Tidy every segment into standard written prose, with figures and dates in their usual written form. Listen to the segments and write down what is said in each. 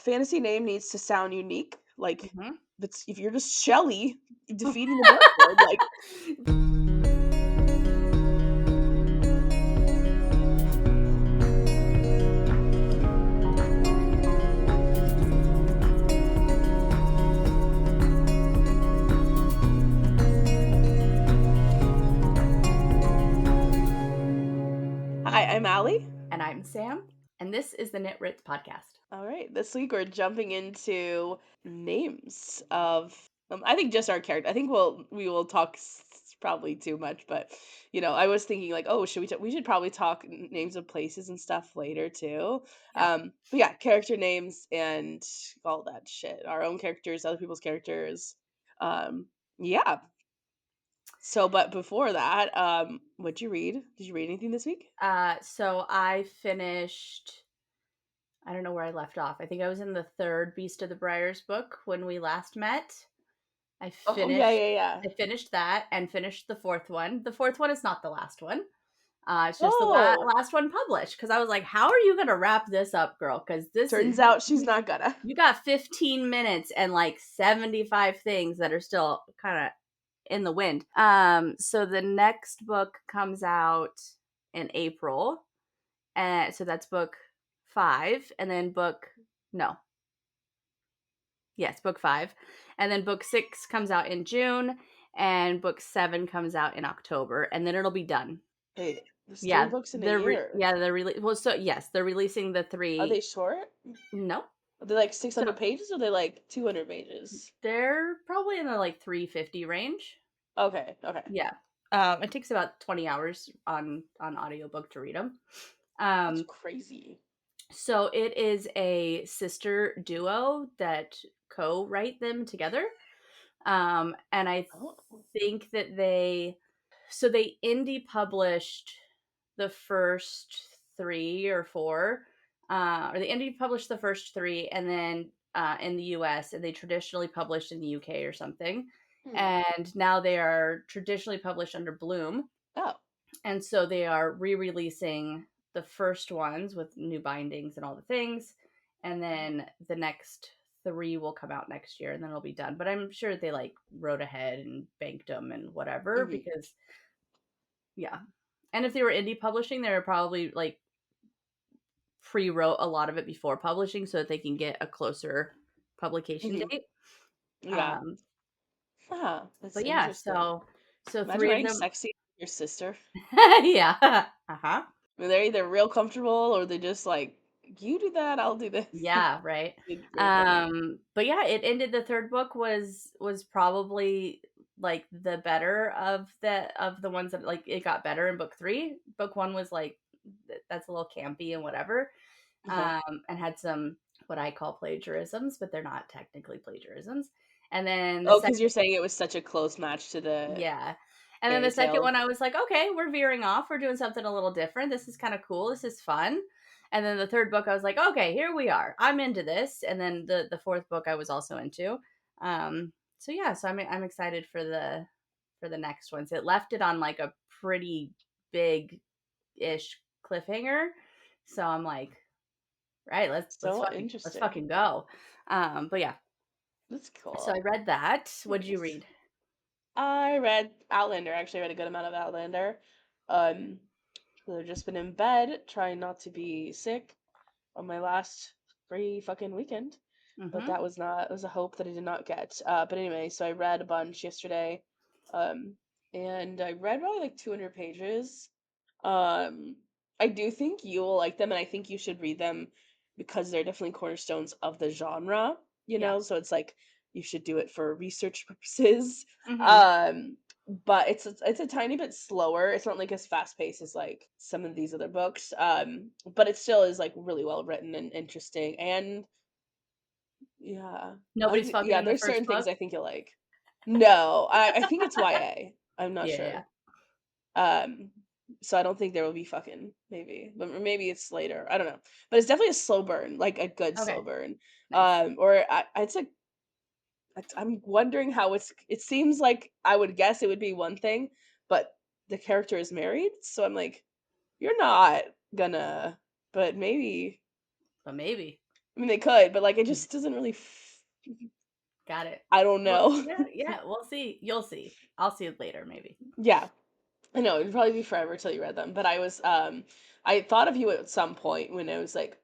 fantasy name needs to sound unique. Like, Mhm. if you're just Shelley defeating the Dark Lord, like, hi, I'm Allie. And I'm Sam, and this is the Knit Writs podcast. All right, this week we're jumping into names of. I think just our character. I think we will talk probably too much, but I was thinking like, oh, we should probably talk names of places and stuff later too. Yeah. But yeah, character names and all that shit. Our own characters, other people's characters. Yeah. So, but before that, what'd you read? Did you read anything this week? So I finished. I don't know where I left off. I think I was in the third Beast of the Briars book when we last met. I Oh yeah, finished. yeah, yeah. I finished that and finished the fourth one. The fourth one is not the last one. It's just the Oh, last one published because I was like, "How are you gonna wrap this up, girl? Because this is turns out she's not gonna. you got 15 minutes and like 75 things that are still kind of in the wind." So the next book comes out in April. And so that's book 5. And then book 5. And then book 6 comes out in June. And book 7 comes out in October. And then it'll be done. Wait, there's three Yeah. books in a year. They're releasing the Are they 3. short? No. Are they like So 600 pages or are they like 200 pages? they're probably in the like 350 range. Okay, okay. Yeah. It takes about 20 hours on audiobook to read them. That's Um, crazy. so it is a sister duo that co-write them together. And I Oh. think that they indie published the first 3 or 4, or they indie published the first 3, and then in the US, and they traditionally published in the UK or something. Hmm. And now they are traditionally published under Bloom. Oh. And so they are re-releasing the first ones with new bindings and all the things, and then the next 3 will come out next year, and then it'll be done. But I'm sure they like wrote ahead and banked them and whatever, Hmm. because yeah. And if they were indie publishing, they were probably like pre-wrote a lot of it before publishing so that they can get a closer publication Hmm. date. Yeah. Um, Ah, that's but yeah, interesting. so Imagine 3 of writing them. sexy with your sister. Yeah. Uh-huh. I mean, they're either real comfortable or they just like, you do that, I'll do this. Yeah, right. It's very funny. But yeah, it ended. The third book was probably like the better of the ones that like it got better in book 3. Book 1 was like that's a little campy and whatever. Uh-huh. And had some what I call plagiarisms, but they're not technically plagiarisms. And then the Oh, because second you're saying it was such a close match to the Yeah. And then fairy the second tale. one, I was like, okay, we're veering off. We're doing something a little different. This is kind of cool. This is fun. And then the third book, I was like, okay, here we are. I'm into this. And then the fourth book, I was also into. So yeah, so I'm excited for the next ones. It left it on like a pretty big ish cliffhanger. So I'm like, right, So let's interesting. fucking go. But yeah, That's so I cool. read that. What'd you Nice. read? I read Outlander. Actually, I read a good amount of Outlander. Um, I've just been in bed trying not to be sick on my last free fucking weekend. But Mm-hmm. that was not, it was a hope that I did not get. But anyway, so I read a bunch yesterday. Um, and I read probably like 200 pages. Um, I do think you will like them, and I think you should read them because they're definitely cornerstones of the genre, Yeah. so it's like you should do it for research purposes. Mm-hmm. Um, but it's a tiny bit slower. It's not like as fast paced as like some of these other books. But it still is like really well written and interesting. And yeah, Nobody's fucking yeah, in the there's first certain things book. I think you'll like. No, I think it's YA. I'm not Yeah, yeah. sure. Um, so I don't think there will be fucking maybe, but maybe it's later. I don't know, but it's definitely a slow burn, like a good slow Okay, burn. nice. Or it's like I'm wondering how it's. It seems like I would guess it would be one thing, but the character is married, so I'm like, you're not gonna, but maybe. But maybe. I mean, they could, but, like, it just doesn't really Got it. I don't Well, know. yeah, yeah, we'll see. You'll see. I'll see it later, maybe. Yeah. I know, it'd probably be forever till you read them, but I thought of you at some point when it was, like,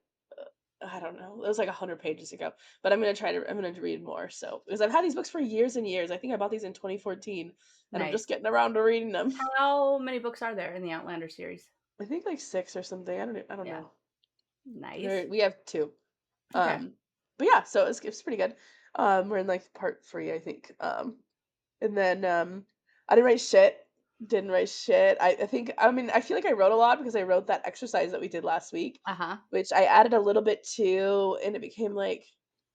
I don't know, it was, like, 100 pages ago, but I'm gonna read more, so because I've had these books for years and years. I think I bought these in 2014, and I'm just Nice. getting around to reading them. How many books are there in the Outlander series? I think, like, 6 or something, I don't Yeah. know. Nice. We have 2. Okay. Um, but yeah, so it's pretty good. We're in, like, part 3, I think, and then, I didn't write shit. Didn't write shit. I mean, I feel like I wrote a lot because I wrote that exercise that we did last week, Uh-huh. which I added a little bit to, and it became like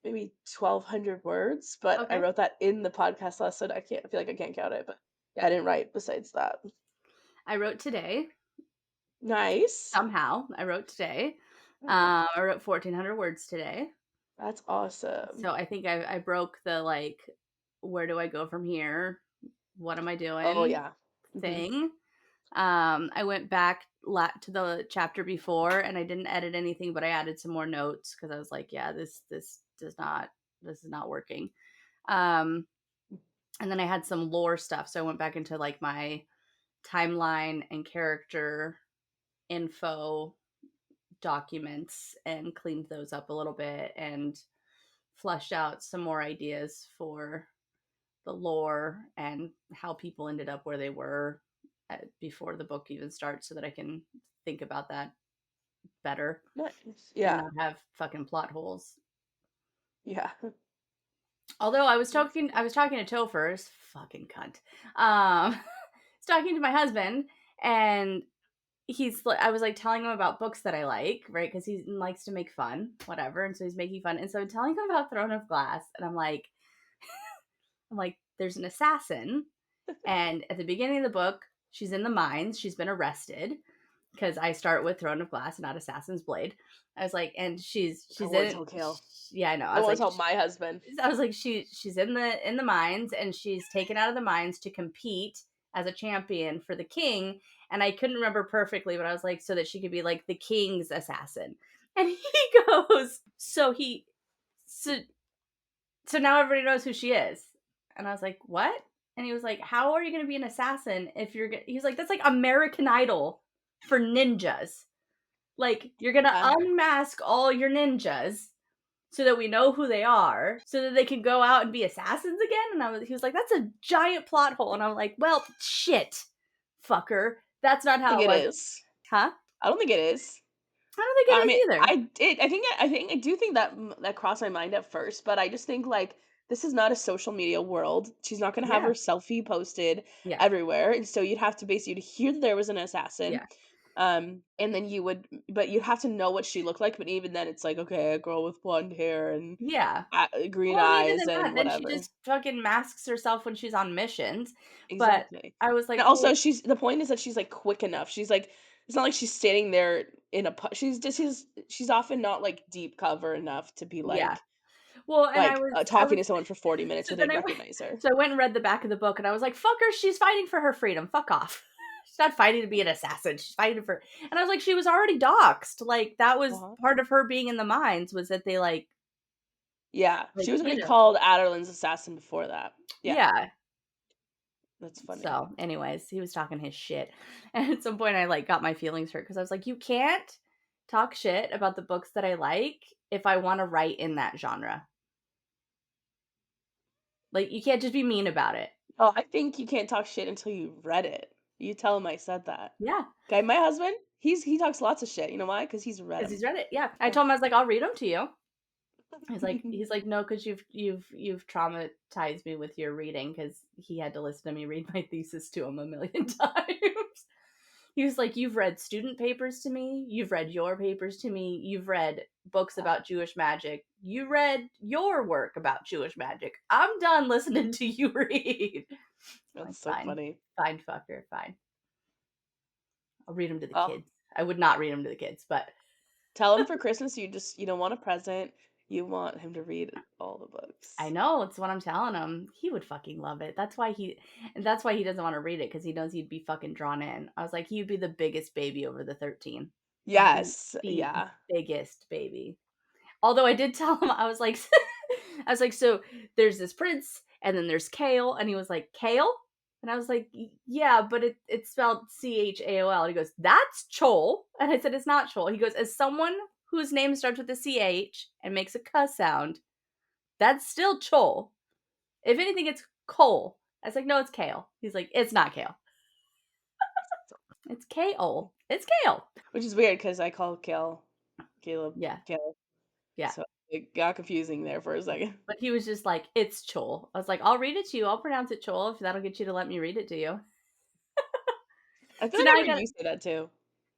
maybe 1,200 words. But I Okay. wrote that in the podcast lesson. I feel like I can't count it, but yeah, I didn't write besides that. I wrote today. Nice. Somehow, I wrote today. Oh, I wrote 1,400 words today. that's awesome. So I think I broke the like, where do I go from here? What am I Oh doing yeah. Hmm. thing. I went back to the chapter before and I didn't edit anything, but I added some more notes because I was like, yeah, this is not working. Um, and then I had some lore stuff, so I went back into like my timeline and character info documents and cleaned those up a little bit and flushed out some more ideas for the lore and how people ended up where they were before the book even starts so that I can think about that better Nice. and Yeah. not have fucking plot holes. Yeah. Although I was talking to Topher's fucking cunt. I was talking to my husband and I was like telling him about books that I like, right? Because he likes to make fun, whatever. And so he's making fun. And so I'm telling him about Throne of Glass, and I'm like, there's an assassin, and at the beginning of the book, she's in the mines. She's been arrested because I start with Throne of Glass, not Assassin's Blade. I was like, and I she's won't in. tell Kale. Yeah, I know. I I was won't like, tell my husband. she's in the mines, and she's taken out of the mines to compete as a champion for the king. And I couldn't remember perfectly, but I was like, so that she could be like the king's assassin. And he goes, so so now everybody knows who she is. And I was like, what? And he was like, how are you going to be an assassin if he was like, that's like American Idol for ninjas. Like, you're going to Yeah. unmask all your ninjas so that we know who they are, so that they can go out and be assassins again. And he was like, that's a giant plot hole. And I'm like, well, shit, fucker. That's not I think how it it was. is. Huh? I don't think it is. I don't think I it is mean, either. I think I do think that that crossed my mind at first, but I just think like this is not a social media world. She's not going to have her Yeah. selfie posted Yeah. everywhere, and so you'd have to basically to hear that there was an assassin, Yeah. and then but you'd have to know what she looked like. But even then, it's like okay, a girl with blonde hair and Yeah. green Well, and even eyes than and that, then she whatever. just fucking masks herself when she's on missions. But Exactly. I was And like, also, well, the point is that she's like quick enough. She's like it's not like she's standing there in she's often not like deep cover enough to be yeah. like Well, and I talking was to someone for 40 minutes so where then they'd I went recognize her. so I went and read the back of the book and I was like, "Fucker, she's fighting for her freedom. Fuck off." She's not fighting to be an assassin. She's fighting for and I was like, she was already doxxed. Like that was Uh-huh. part of her being in the mines was that they Yeah, she was hid already her. called Adderley's assassin before that. Yeah, Yeah. that's funny. So, anyways, he was talking his shit. And at some point I got my feelings hurt because I was like, you can't talk shit about the books that I like if I want to write in that genre. Like you can't just be mean about it. Oh, I think you can't talk shit until you read it. You tell him I said that. Yeah, Okay, my husband, he talks lots of shit. You know why? Because he's read because them. he's read it. Yeah, I Yeah. told him I was like, I'll read them to you. He's like, no, because you've traumatized me with your reading because he had to listen to me read my thesis to him a million times. He was like, you've read student papers to me, you've read your papers to me, you've read books about Jewish magic, you read your work about Jewish magic. I'm done listening to you read. I'm like, That's so fine, funny. fine, fucker, fine. I'll read them to the Oh, kids. I would not read them to the kids, but tell him for Christmas you don't want a present. You want him to read all the I books. know it's what I'm telling him. He would fucking love it. That's why he doesn't want to read it because he knows he'd be fucking drawn in. I was like, he'd be the biggest baby over the 13. The Yes, the yeah. biggest baby. Although I did tell him, I was like, I was like, so there's this prince, and then there's Kale, and he was like, Kale, and I was like, yeah, but it's spelled Chaol. He goes, that's Chol, and I said, it's not Chol. He goes, as someone whose name starts with a ch and makes a k sound, that's still Chol. If anything, it's Cole. I was like, no, it's Kale. He's like, it's not Kale. It's Kale. It's Kale. Which is weird because I call Caleb Yeah, Kale, yeah. so it got confusing there for a second. But he was just like, it's Chol. I was like, I'll read it to you. I'll pronounce it Chol if that'll get you to let me read it to you. I feel So like now I I heard got, you say that too.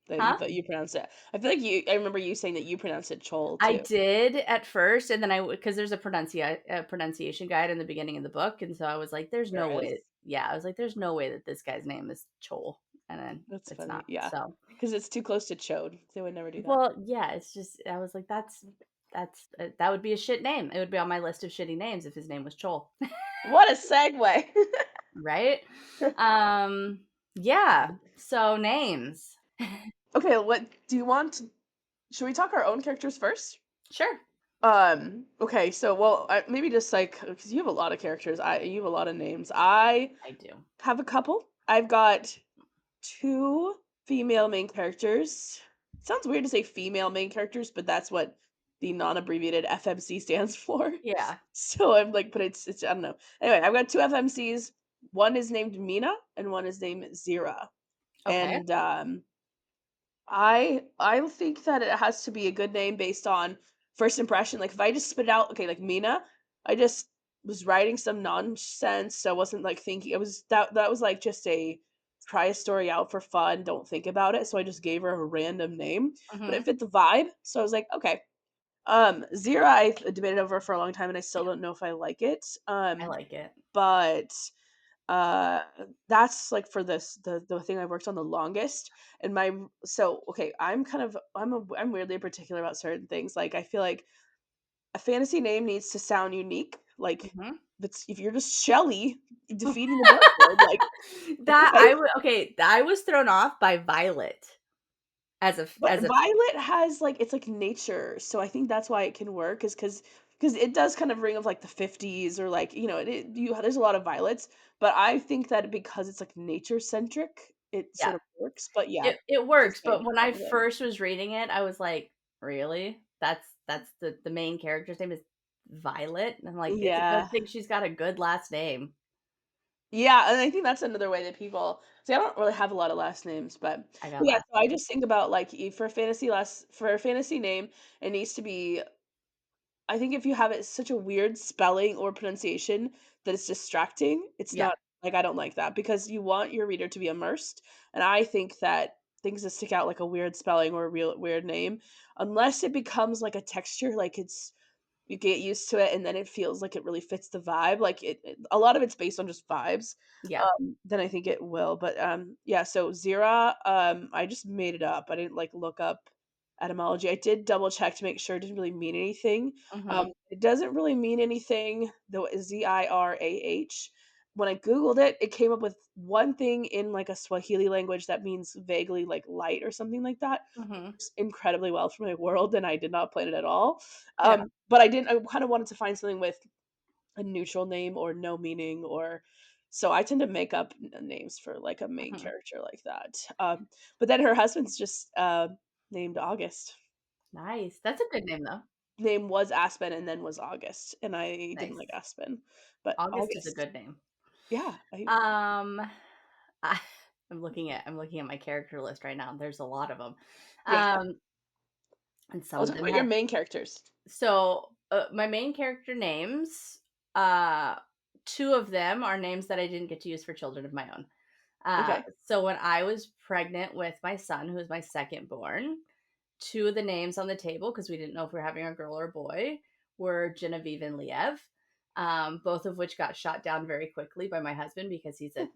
That you huh? thought you pronounced it. I feel like I remember you saying that you pronounced it Chol I too. did at first, and then because there's a pronunciation guide in the beginning of the book, and so I was like, "There's no There is. way." Yeah, I was like, "There's no way that this guy's name is Chol," and then That's it's funny. not. Yeah, So, because it's too close to Chode. They would never do that. well, yeah, it's just I was like, that would be a shit name. It would be on my list of shitty names if his name was Chol, What a segue. right? Um, yeah. So names, Okay, what do you want? Should we talk our own characters first? sure, Okay, so well, maybe just like because you have a lot of characters, you have a lot of names. I I do. have a couple. I've got two female main characters. Sounds weird to say female main characters, but that's what the non-abbreviated FMC stands for. Yeah. So I'm like, but it's I don't know. Anyway, I've got two FMCs. One is named Mina, and one is named Zira. Okay. And I think that it has to be a good name based on first impression. Like if I just spit out, okay, like Mina, I just was writing some nonsense. So I wasn't like thinking. It was that was like just a try a story out for fun. Don't think about it. So I just gave her a random name, but it Hmm. fit the vibe. So I was like, okay. Zira, I debated over for a long time, and I still don't know if I like it. I like it. But uh, that's, like, for the thing I've worked on the longest, and so, okay, I'm weirdly particular about certain things, like, I feel like a fantasy name needs to sound unique, like, Hmm. if you're just Shelly defeating the Dark Lord, like, That okay. okay, I was thrown off by Violet But as a Violet has, like it's like nature, so I think that's why it can work is because it does kind of ring of, like, the '50s or, like, there's a lot of violets, but I think that because it's, like, nature centric, it yeah, sort of works, but yeah, it just works, saying but when I Violet. first was reading it, I was like, "Really? That's the main character's name is Violet?" And I'm like, "It's a Yeah. good thing she's got a good last name." Yeah, and I think that's another way that people see, I don't really have a lot of last names, I got yeah, last so I name. just think about, like, for a fantasy name, it needs to be I think if you have it such a weird spelling or pronunciation that it's distracting, it's Yeah, not like, I don't like that because you want your reader to be immersed, and I think that things that stick out like a weird spelling or a real weird name, unless it becomes like a texture, like you get used to it and then it feels like it really fits the vibe, like a lot of it's based on just vibes, yeah, then I think it will, but, yeah, so Zira, I just made it up, I didn't, like, look up etymology. I did double check to make sure it didn't really mean anything, mhm, it doesn't really mean anything, though it's Zirah. When I Googled it, it came up with one thing in, like, a Swahili language that means vaguely, like, light or something like that, mhm, incredibly well for my world, and I did not plan it at all. yeah, But I kind of wanted to find something with a neutral name or no meaning or so I tend to make up names for like a main mhm. character like that. But then her husband's just named August. Nice. That's a good name, though. Name was Aspen and then was August, and I didn't like Nice. Aspen, but August is a August. good name. Yeah, I Um, I I'm looking at my character list right now, there's a lot of them. yeah. Um, and some I'll of talk them about your have main characters. my main character names, uh, 2 of them are names that I didn't get to use for children of my own. Okay. So when I was pregnant with my son, who was my second born, 2 of the names on the table, because we didn't know if we were having a girl or a boy, were Genevieve and Liev, both of which got shot down very quickly by my husband because he's a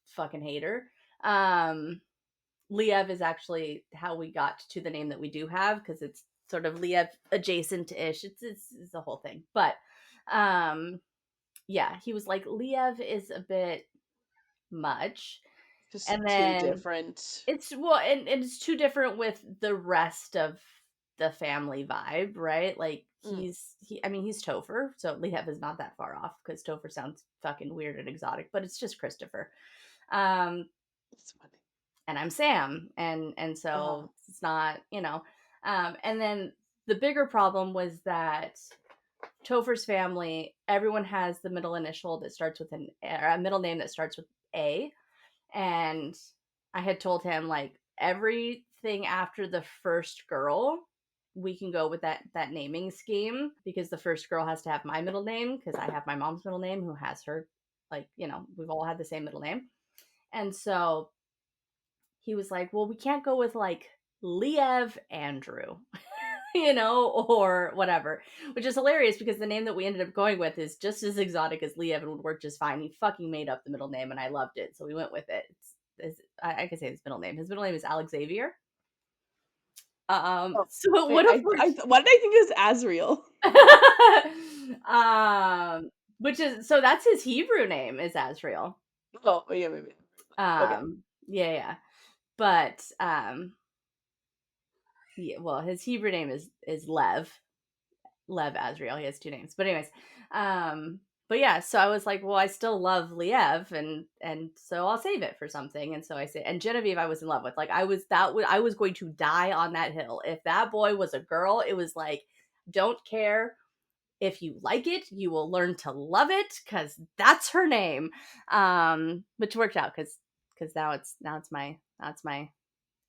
fucking hater. Um, Liev is actually how we got to the name that we do have because it's sort of Liev adjacent ish. It's the whole thing. But um yeah, he was like, Liev is a bit much. Just And too then different. it's well, and it's too different with the rest of the family vibe, right? Like Mm, I mean, he's Topher, so Liev is not that far off because Topher sounds fucking weird and exotic, but it's just Christopher. Um, it's funny. and I'm Sam, and Uh-huh. so it's not, and then the bigger problem was that Topher's family, everyone has the middle initial that starts with or a middle name that starts with A, and I had told him like everything after the first girl, we can go with that naming scheme because the first girl has to have my middle name because I have my mom's middle name who has her, like, we've all had the same middle name. And so he was like, "Well, we can't go with like Liev Andrew." Or whatever, which is hilarious because the name that we ended up going with is just as exotic as Liev and would work just fine. He fucking made up the middle name and I loved it, so we went with it. I can say his middle name. His middle name is Alex Xavier. Oh, So it wait, would have worked. why did I think it was Azriel? um, which is so that's his Hebrew name is Azrael. Oh, yeah, maybe. Okay. Yeah, yeah, but yeah, well, his Hebrew name is Lev Azrael. He has two names. But anyways, um, but yeah, so I was like, well, I still love Liev, and so I'll save it for something. And so I say, and Genevieve, I was in love with. Like I was going to die on that hill. If that boy was a girl, it was like, don't care if you like it, you will learn to love it because that's her name. Which worked out because now it's my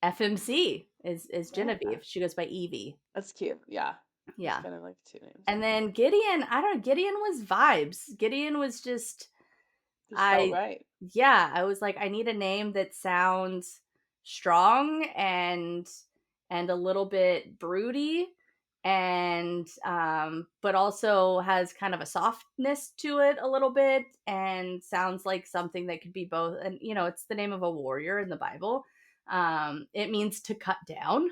FMC is Okay. Genevieve. She goes by Evie. That's cute. Yeah. It's Yeah. kind of like two names. And then Gideon, I don't know, Gideon was vibes. Gideon was just Just felt I right. yeah, I was like I need a name that sounds strong and a little bit broody and but also has kind of a softness to it a little bit and sounds like something that could be both, and it's the name of a warrior in the Bible. It means to cut down,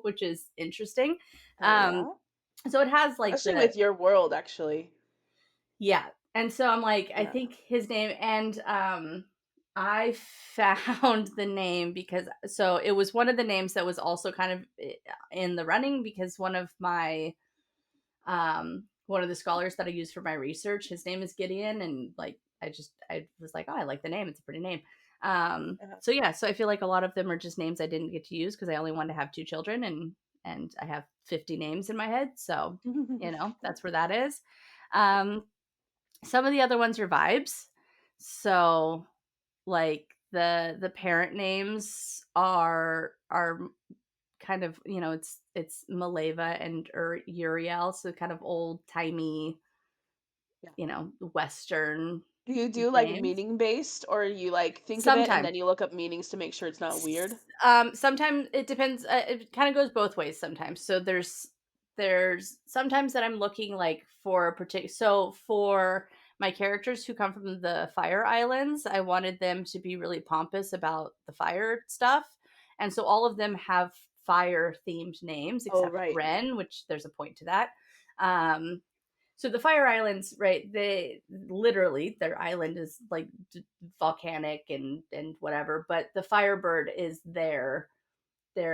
which is interesting. Oh um yeah. so it has like Especially the with your world, actually. yeah. And so I'm like, I Yeah. think his name, and I found the name because so it was one of the names that was also kind of in the running because one of the scholars that I used for my research, his name is Gideon, and like I was like, oh, I like the name. It's a pretty name. Uh-huh. So yeah, so I feel like a lot of them are just names I didn't get to use because I only wanted to have two children, and I have 50 names in my head. So, that's where that is. Um some of the other ones are vibes. So like the parent names are kind of, it's Maleva and Uriel, so kind of old timey, Yeah. Western Do you do like names. meaning based, or you like think of it and Sometimes. then you look up meanings to make sure it's not weird? Sometimes it depends. It kind of goes both ways sometimes. So there's sometimes that I'm looking like for a particular. So for my characters who come from the Fire Islands, I wanted them to be really pompous about the fire stuff, and so all of them have fire themed names Oh, except right. Ren, which there's a point to that. Um, so the Fire Islands, right? They literally their island is like volcanic and whatever, but the Firebird is their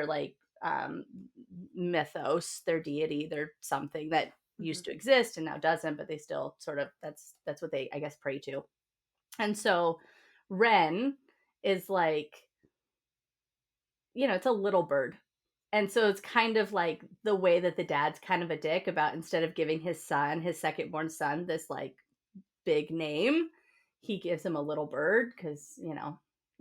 like um mythos, their deity, their something that Mhm. used to exist and now doesn't, but they still sort of that's what they I guess pray to. And so Ren is like, it's a little bird. And so it's kind of like the way that the dad's kind of a dick about instead of giving his second born son, this like big name, he gives him a little bird because,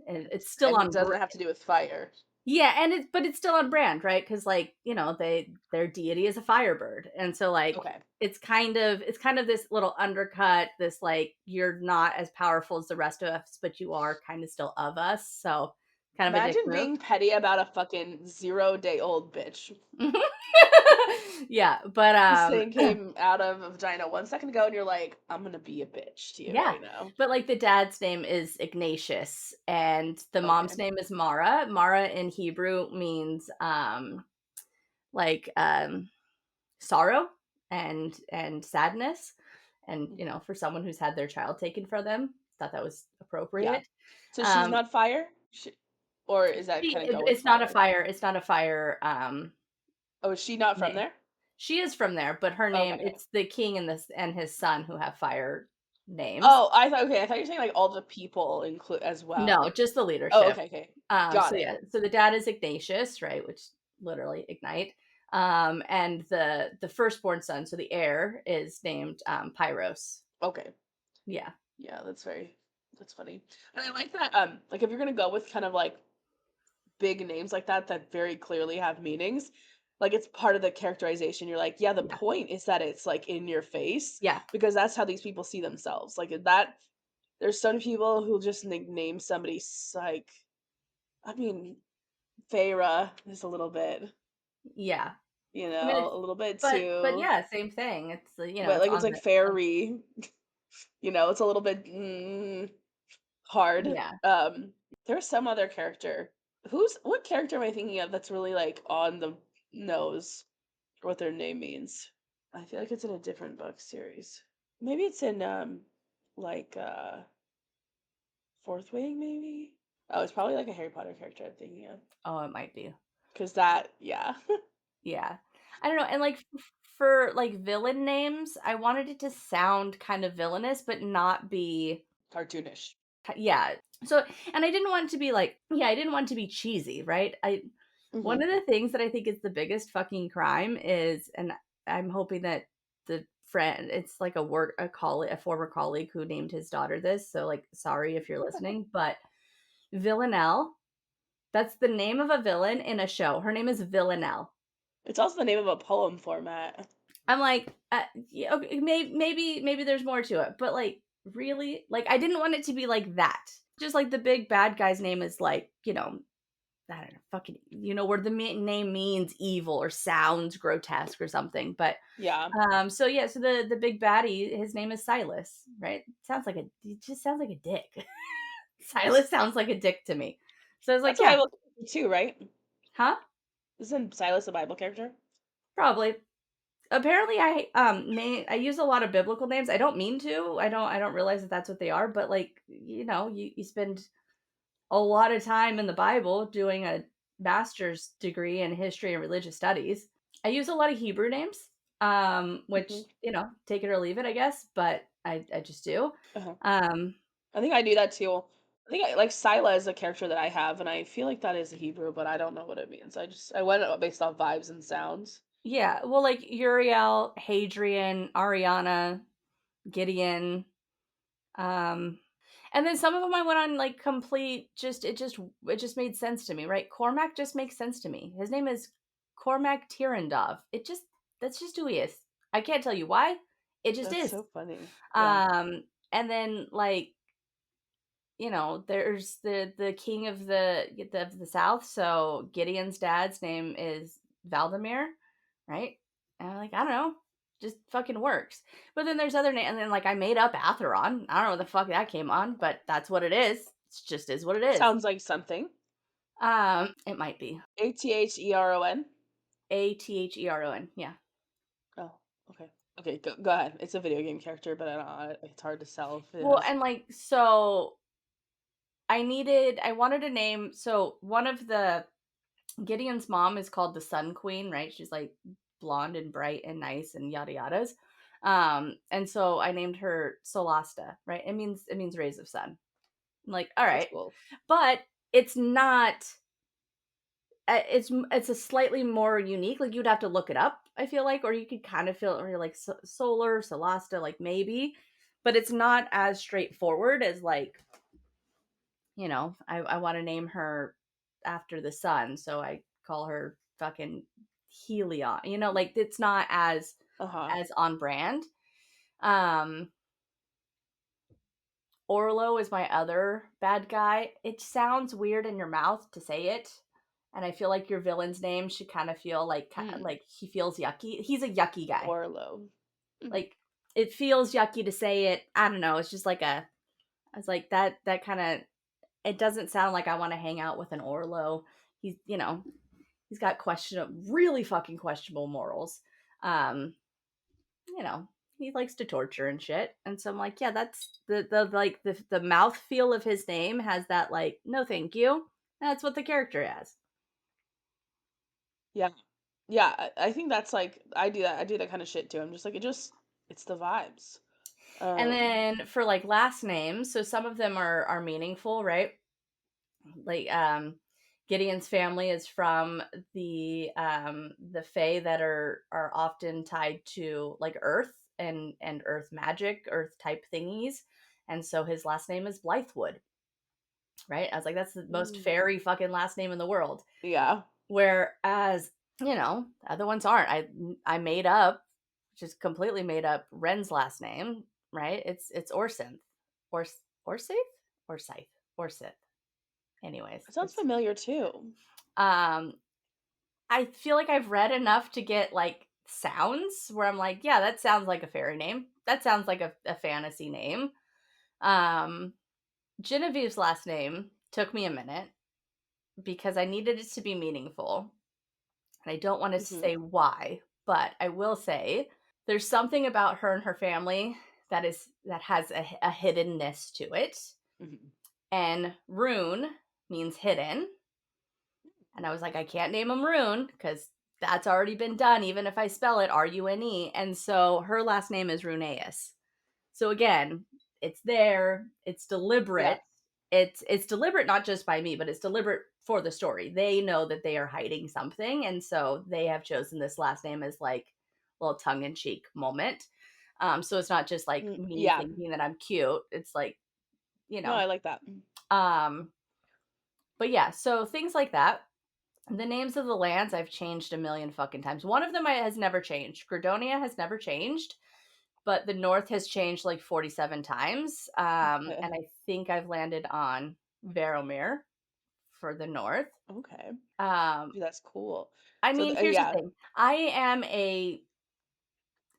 and it's still And it on brand. doesn't have to do with fire. Yeah, and but it's still on brand, right? Because like, their deity is a firebird. And so like Okay. it's kind of this little undercut, this like you're not as powerful as the rest of us, but you are kind of still of us. So kind of a dick Imagine move. being petty about a fucking 0-day-old bitch. Yeah, but This thing came out of a vagina 1 second ago, and you're like, I'm gonna be a bitch to you yeah, right now. but like the dad's name is Ignatius and the mom's Okay. name is Mara. Mara in Hebrew means like sorrow and sadness, and Mhm. for someone who's had their child taken from them, thought that was Yeah. appropriate. So she's Um not fire? Or is that kinda go with it's not a fire? fire, it's not a fire Oh, is she not from name. there? She is from there, but her name, Okay. it's the king and this and his son who have fire names. Oh, I thought okay, I thought you were saying, like, all the people include as No, well. just the Oh, leadership. okay, okay. Got So it. yeah, so the dad is Ignatius, right, which literally ignite. And the firstborn son, so the heir, is named Pyros. Okay. Yeah, Yeah, that's funny. And I like that, like, if you're gonna go with kind of, like, big names like that very clearly have meanings, like, it's part of the characterization. You're like, "Yeah, the yeah, point is that it's, like, in your face," yeah, because that's how these people see themselves. Like, that there's some people who just name somebody like, I mean, Feyre is a little bit, yeah. I mean, a little bit but too, yeah, same thing. It's but, it's like, it's on like the fairy, it's a little bit, hard. yeah. There's some other character. What character am I thinking of that's really, like, on the nose for what their name means? I feel like it's in a different book series. Maybe it's in, like, Fourth Wing, maybe? Oh, it's probably, like, a Harry Potter character I'm thinking of. Oh, it might be. 'Cause that yeah. Yeah. I don't know, and, like, for, like, villain names, I wanted it to sound kind of villainous, but not be Cartoonish. yeah. So and I didn't want it to be, like yeah, I didn't want it to be cheesy, right? I One Mhm. of the things that I think is the biggest fucking crime is and I'm hoping that the friend it's like a former colleague who named his daughter this, so, like, sorry if you're listening, but Villanelle, that's the name of a villain in a show. Her name is Villanelle. It's also the name of a poem format. I'm like, yeah, okay, maybe there's more to it, but, like, really? Like, I didn't want it to be like that. Just like the big bad guy's name is like, I don't know, fucking, where the name means evil or sounds grotesque or something. But Yeah. so yeah, so the big baddie, his name is Silas, right? It just sounds like a dick. Silas sounds like a dick to me. So I was like, That's a yeah, Bible character too, right? huh? Isn't Silas a Bible character? Probably. Apparently, I use a lot of biblical names. I don't mean to. I don't realize that that's what they are. But, like, you spend a lot of time in the Bible doing a master's degree in history and religious studies. I use a lot of Hebrew names, which, Mhm. take it or leave it, I guess. But I just do. Uh-huh. Um, I think I do that too. I think I like Sila is a character that I have, and I feel like that is Hebrew, but I don't know what it means. I went based off vibes and sounds. yeah. Well, like Uriel, Hadrian, Ariana, Gideon. Um, and then some of them I went on like complete it just made sense to me, right? Cormac just makes sense to me. His name is Cormac Tirandov. That's just who he is. I can't tell you why. It just That's is. so funny. Yeah. And then like, there's the king of the south. So Gideon's dad's name is Valdemir, right? And I'm like, I don't know, just fucking works. But then there's other names, and then like I made up Atheron. I don't know what the fuck that came on, but that's what it is. It's just is what it is. Sounds like something. It might be Atheron. Atheron. Yeah. Oh, okay. Okay, go ahead. It's a video game character, but I don't, it's hard to sell if it Well, has. and like so, I wanted a name. So one of the Gideon's mom is called the Sun Queen, right? She's like blonde and bright and nice and yada yadas. And so I named her Solasta, right? It means rays of sun. I'm like, all That's right, cool. but it's not. It's a slightly more unique. Like you'd have to look it up. I feel like, or you could kind of feel, or you're like Solar Solasta, like maybe, but it's not as straightforward as like I want to name her after the sun, so I call her fucking Helion. Like it's not as Uh-huh. on brand. Um Orlo is my other bad guy. It sounds weird in your mouth to say it, and I feel like your villain's name should kind of feel like Mm. he feels yucky. He's a yucky guy. Orlo. Mm. Like it feels yucky to say it. I don't know. It's just like I was like that kind of it doesn't sound like I want to hang out with an Orlo. He's got really fucking questionable morals. Um, you know, he likes to torture and shit. And so I'm like, yeah, that's the mouth feel of his name has that like, no thank you. That's what the character has. Yeah. Yeah, I think that's like I do that kind of shit too. I'm just like it's the vibes. And Um, then for like last names, so some of them are meaningful, right? Like Gideon's family is from the Fae that are often tied to like Earth and Earth magic, Earth type thingies. And so his last name is Blythewood, right? I was like, that's the most mm, fairy fucking last name in the world. yeah, Whereas, other ones aren't. I made up, just completely made up Ren's last name, right? It's Orsynth. Or Orsaith? Orsyth. Orsith. Anyways, it sounds it's familiar too. um I feel like I've read enough to get like sounds where I'm like, yeah, that sounds like a fairy name. That sounds like a fantasy name. Um Genevieve's last name took me a minute because I needed it to be meaningful. And I don't want to Hmm. say why, but I will say there's something about her and her family that has a hiddenness to it. Hmm. And Rune means hidden. And I was like, I can't name him Rune because that's already been done, even if I spell it Rune. And so her last name is Runeus. So again, it's there, it's Yeah. deliberate. It's deliberate not just by me, but it's deliberate for the story. They know that they are hiding something, and so they have chosen this last name as like a little tongue in cheek moment. So it's not just like Mm, me yeah. thinking that I'm cute. It's like, you No, know. I like that. Um, but yeah, so things like that. The names of the lands I've changed a million fucking times. One of them has never changed. Gredonia has never changed, but the North has changed like 47 times. Okay. And I think I've landed on Varomir for the North. Okay. Um, Dude, that's cool. I So mean, here's the yeah. thing.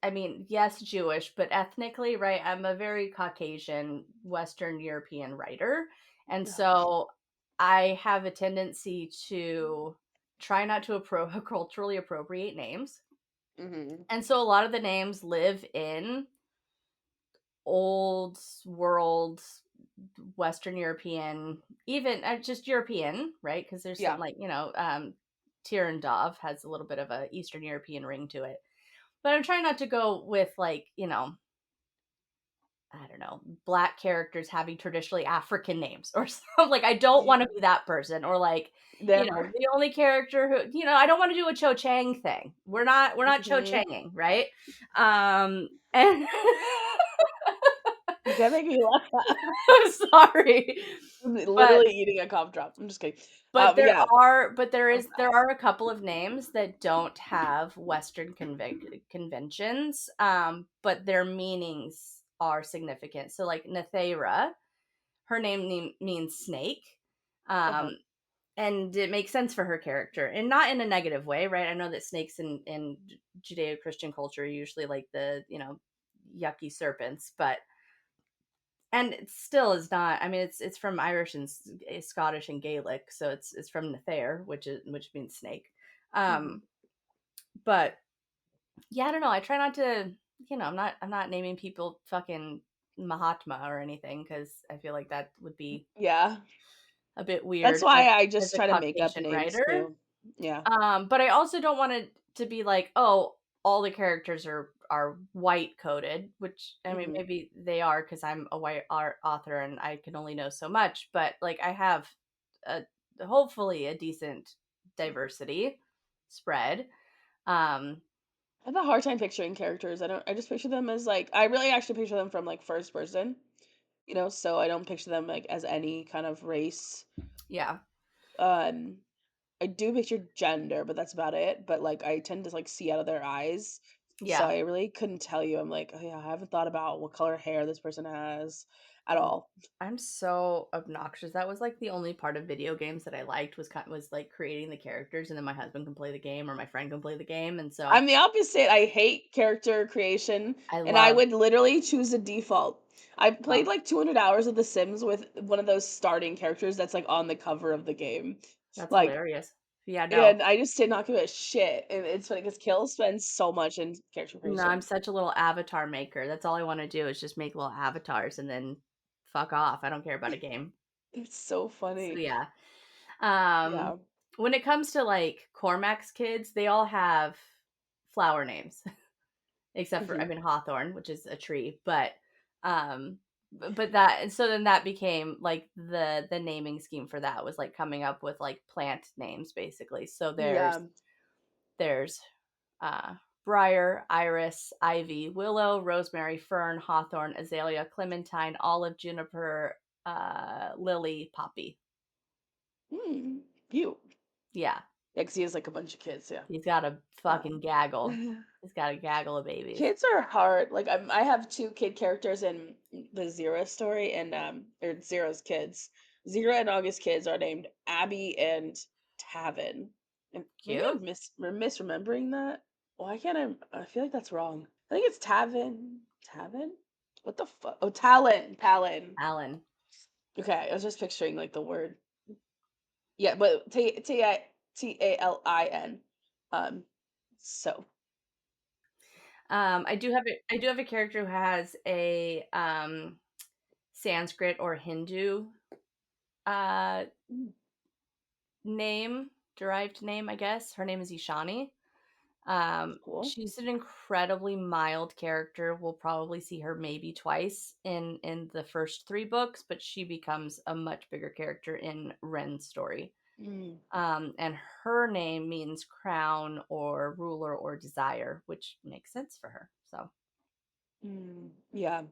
I mean, yes, Jewish, but ethnically, right? I'm a very Caucasian, Western European writer. And Oh, shit. so I have a tendency to try not to culturally appropriate names. Mhm. And so a lot of the names live in old world Western European, even just European, right? Because there's some Yeah. like, Tirandov has a little bit of a Eastern European ring to it. But I'm trying not to go with like, I don't know, black characters having traditionally African names or something. Like I don't want to be that person, or like, Never. the only character who, I don't want to do a Cho Chang thing. We're not Cho Mhm. Changing, right? And You can't make me laugh. I'm sorry. I'm But literally eating a cough drop. I'm just kidding. but there Yeah. are but Love there that. are a couple of names that don't have Western conventions, but their meanings are significant. So like Nethera, her name means snake. Uh-huh. Um, and it makes sense for her character, and not in a negative way, right? I know that snakes in Judeo-Christian culture are usually like the, yucky serpents, but and it still is not. I mean, it's from Irish and Scottish and Gaelic, so it's from Nether, which means snake. Mhm. Um, but yeah, I don't know. I try not to. I'm not naming people fucking Mahatma or anything because I feel like that would be Yeah. a bit That's weird why as I as just a try to make up Caucasian names writer. too. Yeah. But I also don't want it to be like, oh, all the characters are white coded, which I mean Mhm. maybe they are because I'm a white art author and I can only know so much. But like I have a hopefully a decent diversity spread. Um, I have a hard time picturing characters. I just picture them as like I really actually picture them from like first person, so I don't picture them like as any kind of race. yeah, Um I do picture gender, but that's about it. But like I tend to like see out of their eyes. So yeah. I really couldn't tell you. I'm like, oh yeah, I haven't thought about what color hair this person has at Oh, all. I'm so obnoxious. That was like the only part of video games that I liked was like creating the characters, and then my husband can play the game or my friend can play the game, and so I'm the opposite. I hate character creation, I and I love. would literally choose a default. I Oh, played like 200 hours of The Sims with one of those starting characters that's like on the cover of the game. that's Like, hilarious. Yeah, no, and I just did not give a shit. And it's funny because Kill spends so much in character no, I'm creation. such a little avatar maker. That's all I want to do is just make little avatars and then fuck off. I don't care about a game. It's so So funny. yeah. Um Yeah. when it comes to like Cormac's kids, they all have flower names, except for, I Mhm. mean, hawthorn, which is a tree, um but that, and so then that became like the naming scheme for that was like coming up with like plant names basically. So Yeah. there's uh briar, iris, ivy, willow, rosemary, fern, hawthorn, azalea, clementine, olive, juniper, lily, poppy. Mm, cute. Yeah, Yeah, 'cause he has, like, a bunch of kids, yeah. he's got a fucking Um gaggle. He's got a gaggle of babies. Kids are hard. Like, I have 2 kid characters in the Zero story, and, or Zero's kids. Zero and August kids are named Abby and Tavin. And maybe Cute. I'm misremembering that? Why can't I feel like that's wrong. I think it's Tavin. Tavin? What the fuck? Oh, Talon, Talon. Alan. Okay, I was just picturing, like, the word. Yeah, but Talin. Um, so I do have a character who has a Sanskrit or Hindu uh mm, name, derived name, I guess. Her name is Ishani. cool. She's an incredibly mild character. We'll probably see her maybe twice in the first 3 books, but she becomes a much bigger character in Ren's story. Mm. And her name means crown or ruler or desire, which makes sense for her. So Yeah.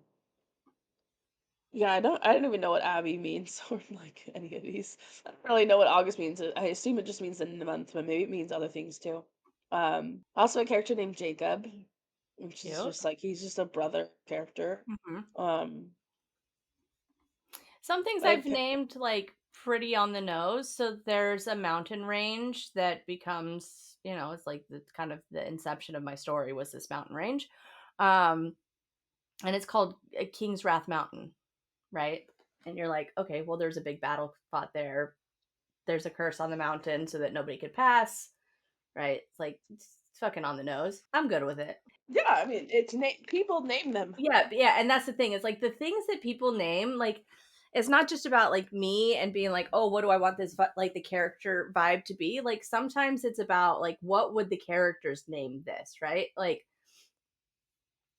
Yeah, I don't even know what Abby means or like any of these. I don't really know what August means. I assume it just means in the month, but maybe it means other things too. Also a character named Jacob, which is cute. just like he's just a brother character. Hmm. Um Some things I I've pi- named like pretty on the nose. So there's a mountain range that becomes, it's like the kind of the inception of my story was this mountain range. Um, and it's called King's Wrath Mountain, right? And you're like, okay, well, there's a big battle fought there. There's a curse on the mountain so that nobody could pass, right? It's like, it's fucking on the nose. I'm good with it. yeah, I mean people name them. Yeah, yeah, and that's the thing. It's like the things that people name, like it's not just about like me and being like, "Oh, what do I want this like the character vibe to be?" Like sometimes it's about like what would the characters name this, right? Like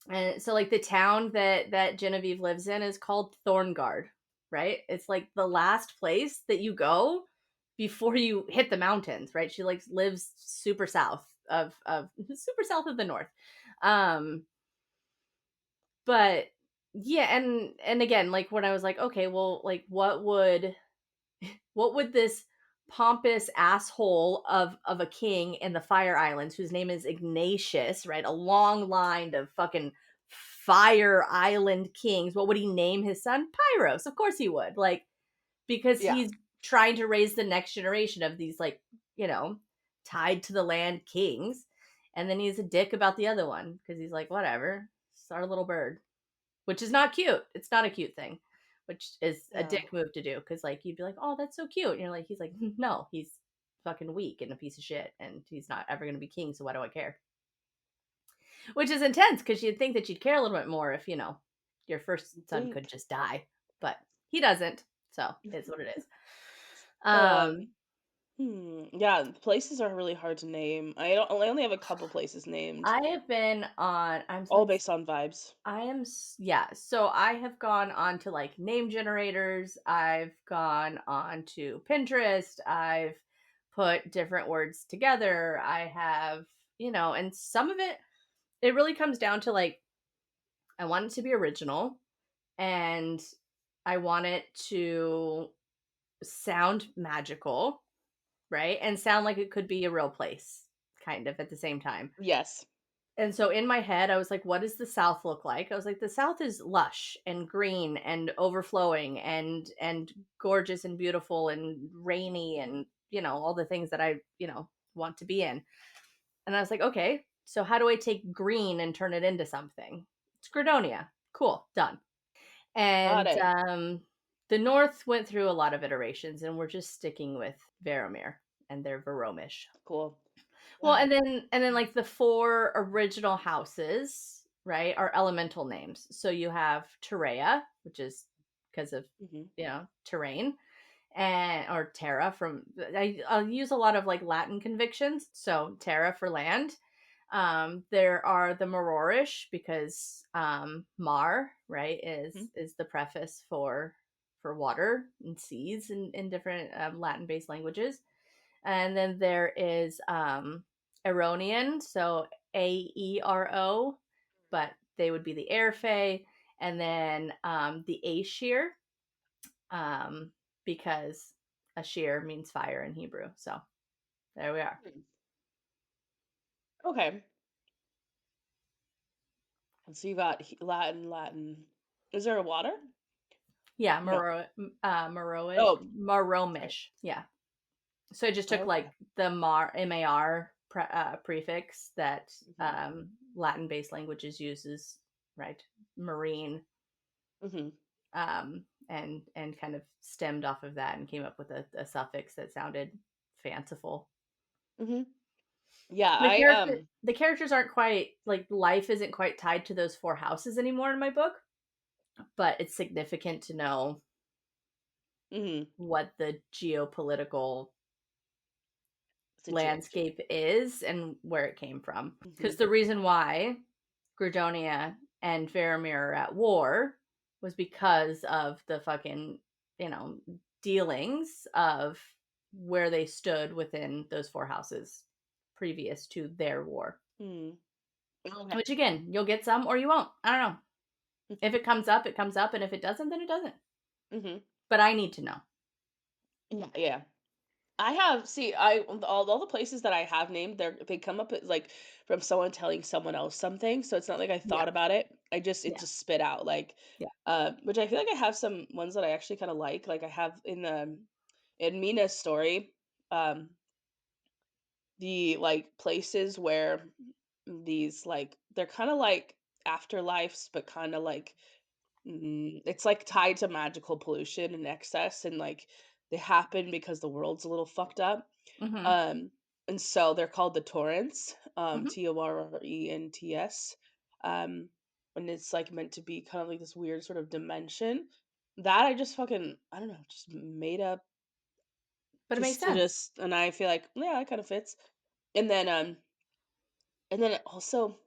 and so like the town that Genevieve lives in is called Thorngard, right? It's like the last place that you go before you hit the mountains, right? She like lives super south of super south of the north. Um but yeah, and again, like when I was like, okay, well, like what would this pompous asshole of a king in the Fire Islands whose name is Ignatius, right? A long line of fucking Fire Island kings. What would he name his son? Pyros. Of course he would. Like because Yeah. he's trying to raise the next generation of these like, you know, tied to the land kings. And then he's a dick about the other one because he's like, whatever, it's our little bird, which is not cute. It's not a cute thing, which is a Yeah. dick move to do because like you'd be like, oh, that's so cute, and you're like, he's like, no, he's fucking weak and a piece of shit, and he's not ever gonna be king. So why do I care? Which is intense because you'd think that you'd care a little bit more if your first son could Deep. just die, but he doesn't. So it's what it is. Um Um, yeah, places are really hard to name. I only have a couple places named, I have been on. all based on vibes. Yeah. So I have gone on to like name generators. I've gone on to Pinterest. I've put different words together. I have, and some of it really comes down to like, I want it to be original and I want it to sound magical, right? And sound like it could be a real place, kind of at the same time. Yes. And so in my head, I was like, what does the South look like? I was like, the South is lush and green and overflowing and gorgeous and beautiful and rainy and all the things that I want to be in. And I was like, okay, so how do I take green and turn it into something? It's Gradonia. Cool, done. Got And it. the North went through a lot of iterations, and we're just sticking with Veromir and their Veromish. Cool. Well, Yeah. and then like the four original houses, right, are elemental names. So you have Terea, which is because of Mhm. terrain. and or terra from I'll use a lot of like Latin convictions. So terra for land. There are the Marorish because mar, right, Mhm. is the preface for water and seas in different Latin based languages. And then there is Aronian, so Aero, but they would be the air fae. And then the Aeshir, um, because Ashir means fire in Hebrew. So there we are. Hmm. Okay. And so you got Latin, Latin. Is there a water? Yeah, No. Moroish, Oh, sorry. Maromish. Yeah. So I just took Okay. like the mar prefix that Hmm. Latin based languages uses, right? Marine, Hmm. and kind of stemmed off of that and came up with a suffix that sounded fanciful. Hmm. Yeah, The I character the characters aren't quite like life isn't quite tied to those four houses anymore in my book, but it's significant to know mhm, what the geopolitical situation. landscape is and where it came from. Hmm. Because the reason why Gridonia and Faramir are at war was because of the fucking, you know, dealings of where they stood within those four houses previous to their war. Mm. Okay. Which again, you'll get some or you won't. I don't know. If it comes up, it comes up, and if it doesn't, then it doesn't. Hmm. But I need to know. Yeah, yeah. I have see I all the places that I have named they come up as like from someone telling someone else something, so it's not like I Yeah, thought about it. It yeah, just spit out like yeah. which I feel like I have some ones that I actually kind of like. Like I have in Mina's story, um the like places where these like they're kind of like afterlives but kind of like it's like tied to magical pollution and excess and like they happen because the world's a little fucked up. Mm-hmm. Um, and so they're called the torrents, Mm-hmm. Torrents. Um, and it's like meant to be kind of like this weird sort of dimension that I just fucking I don't know, just made up But it makes just to sense. just and I feel like yeah, that kind of fits. And then it also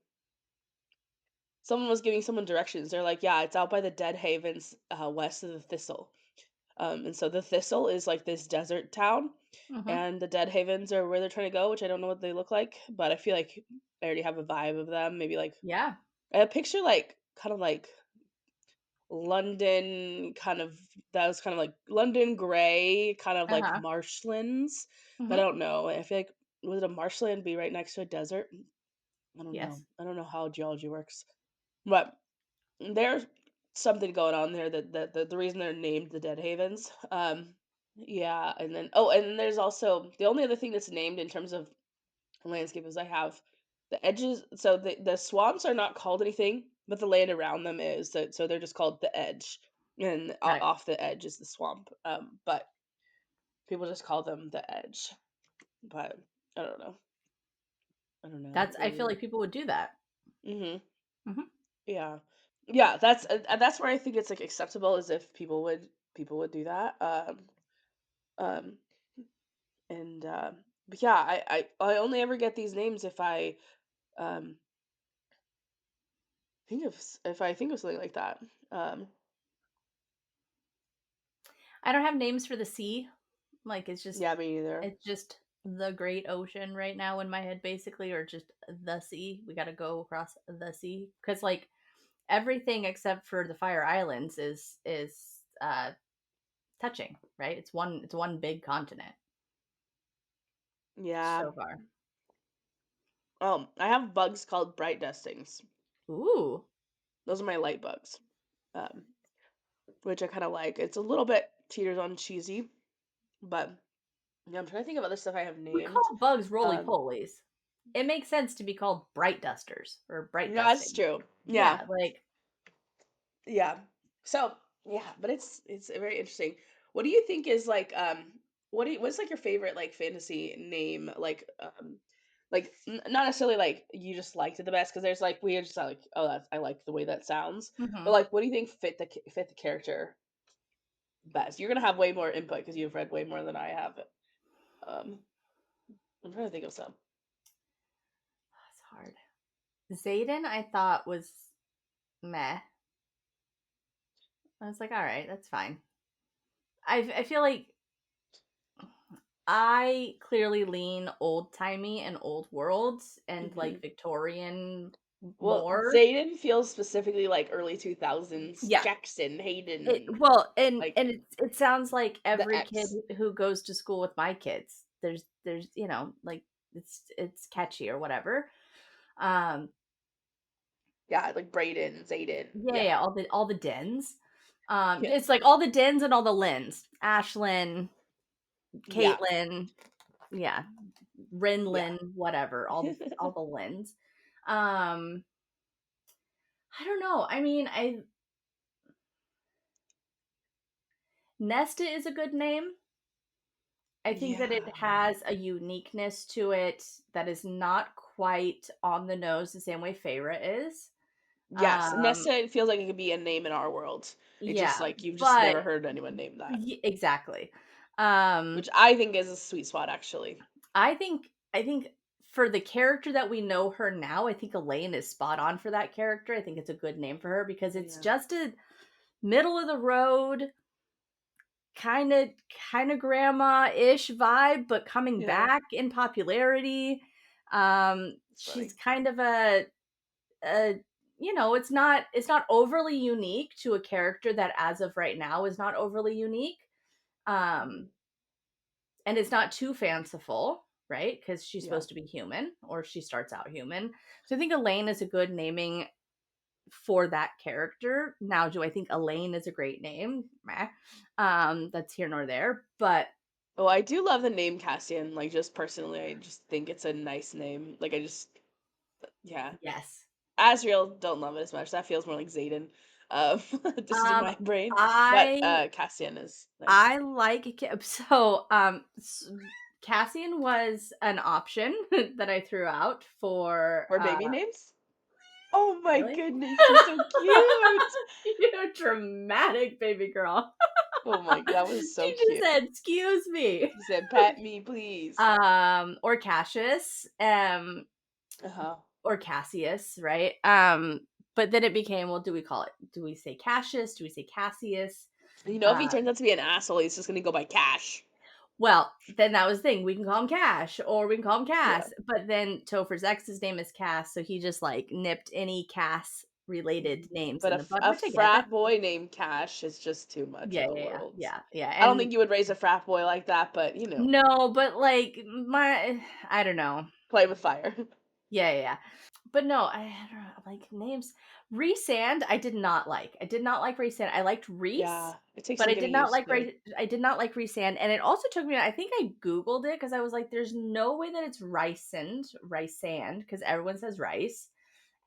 someone was giving someone directions. They're like, yeah, it's out by the Dead Havens, west of the Thistle. And so the Thistle is like this desert town, Mm-hmm. and the Dead Havens are where they're trying to go, which I don't know what they look like, but I feel like I already have a vibe of them. Maybe like Yeah. I picture like kind of like London, kind of that was kind of like London gray, kind of like Uh-huh. marshlands, but I Mm-hmm. don't know. I feel like would a marshland be right next to a desert? I don't know. Yes. I don't know how geology works, but there's something going on there that the reason they're named the Dead Havens. Yeah, and then and then there's also the only other thing that's named in terms of landscape is I have the edges. So the swamps are not called anything, but the land around them is. So they're just called the edge, and Right. off the edge is the swamp. But people just call them the edge. But I don't know. I don't know. I feel Really. like people would do that. Hmm. Mhm. Yeah. Yeah, that's where I think it's like acceptable is if people would do that. Um and but yeah, I only ever get these names if I um if I think of something like that. Um I don't have names for the sea. Like yeah, me either. it's just the great ocean right now in my head basically, or just the sea. We got to go across the sea cuz like everything except for the Fire Islands is touching, right? It's one big continent Yeah. so far. I have bugs called bright dustings. Ooh. Those are my light bugs. Um which I kind of like. It's a little bit cheaters on cheesy, but yeah, I'm trying to think of other stuff I have We named. call bugs roly Um polies. It makes sense to be called bright dusters or bright yeah, that's dusting. true. Yeah. Yeah, like Yeah. So, yeah, but it's very interesting. What do you think is like what's like your favorite like fantasy name like not necessarily like you just liked it the best because there's like we just like oh that's I like the way that sounds. But mhm. like what do you think fit fit the character? best. You're gonna have way more input because you've read way more than I have. Um, I'm trying to think of some. That's hard. Zayden, I thought was meh. I was like, all right, that's fine. I feel like I clearly lean old timey and old world and Hmm. like Victorian Well, more. Zayden feels specifically like early 2000s Yeah. Jackson It Hayden, well, and like it sounds like the every kid X. who goes to school with my kids. There's like it's catchy or whatever. Um Yeah, like Brayden, Zayden. yeah, Yeah, yeah, all the dens. yeah, It's like all the dens and all the Lyns. Ashlyn, yeah, Caitlin, yeah, yeah. Rinlin, whatever, all the Lyns. Um I don't know. I mean, I Nesta is a good name. I think that it Yeah. has a uniqueness to it that is not quite on the nose the same way Feyre is. Yes, Um, Nesta feels like it could be a name in our world. It's just yeah, like you've just but never heard anyone name that, exactly. Um, which I think is a sweet spot, actually. I think for the character that we know her now, I think Elaine is spot on for that character. I think it's a good name for her because it's Yeah, just a middle of the road kind of grandma-ish vibe, but coming yeah, back in popularity. it's She's funny. kind of a it's not overly unique to a character that as of right now is not overly unique. Mhm. Um, and it's not too fanciful, right? Because she's Yeah. supposed to be human, or she starts out human. So I think Elaine is a good naming for that character. Now, do I think Elaine is a great name? Meh. That's here nor there. But Oh, I do love the name Cassian. Like, just personally, I just think it's a nice name. Like, I just, yeah. yes. Asriel, don't love it as much. That feels more like Zayden. Just in Um, my brain. But I Cassian is nice. I like Cassian was an option that I threw out for For baby names? Oh my really. goodness, he's so cute. You dramatic baby girl. Oh my, that was so She just cute. said, "Excuse me." He said, "Pat me, please." Or Cassius, Uh huh. or Cassius, right? But then it became, well, do we say Cassius? Do we say Cassius? You know, if he Uh, turns out to be an asshole, he's just gonna go by Cash. well, then that was the thing. We can call him Cash or we can call him Yeah. Cass. But then Topher's ex's name is Cass, so he just like nipped any Cass related Mhm. names But in the bud, a which I get. That's frat boy named Cash is just too much of yeah, the yeah, yeah, world. yeah, yeah. I don't And think you would raise a frat boy like that, but no, but like I don't know. play with fire. Yeah, yeah, yeah. But no, I don't know, like names. Resand, I did not like. I did not like Resand. I liked Reese, Yeah, it takes but some I getting did not used like to. I did not like Resand, and it also took me. I think I googled it because I was like, "There's no way that it's Rysand, because everyone says rice."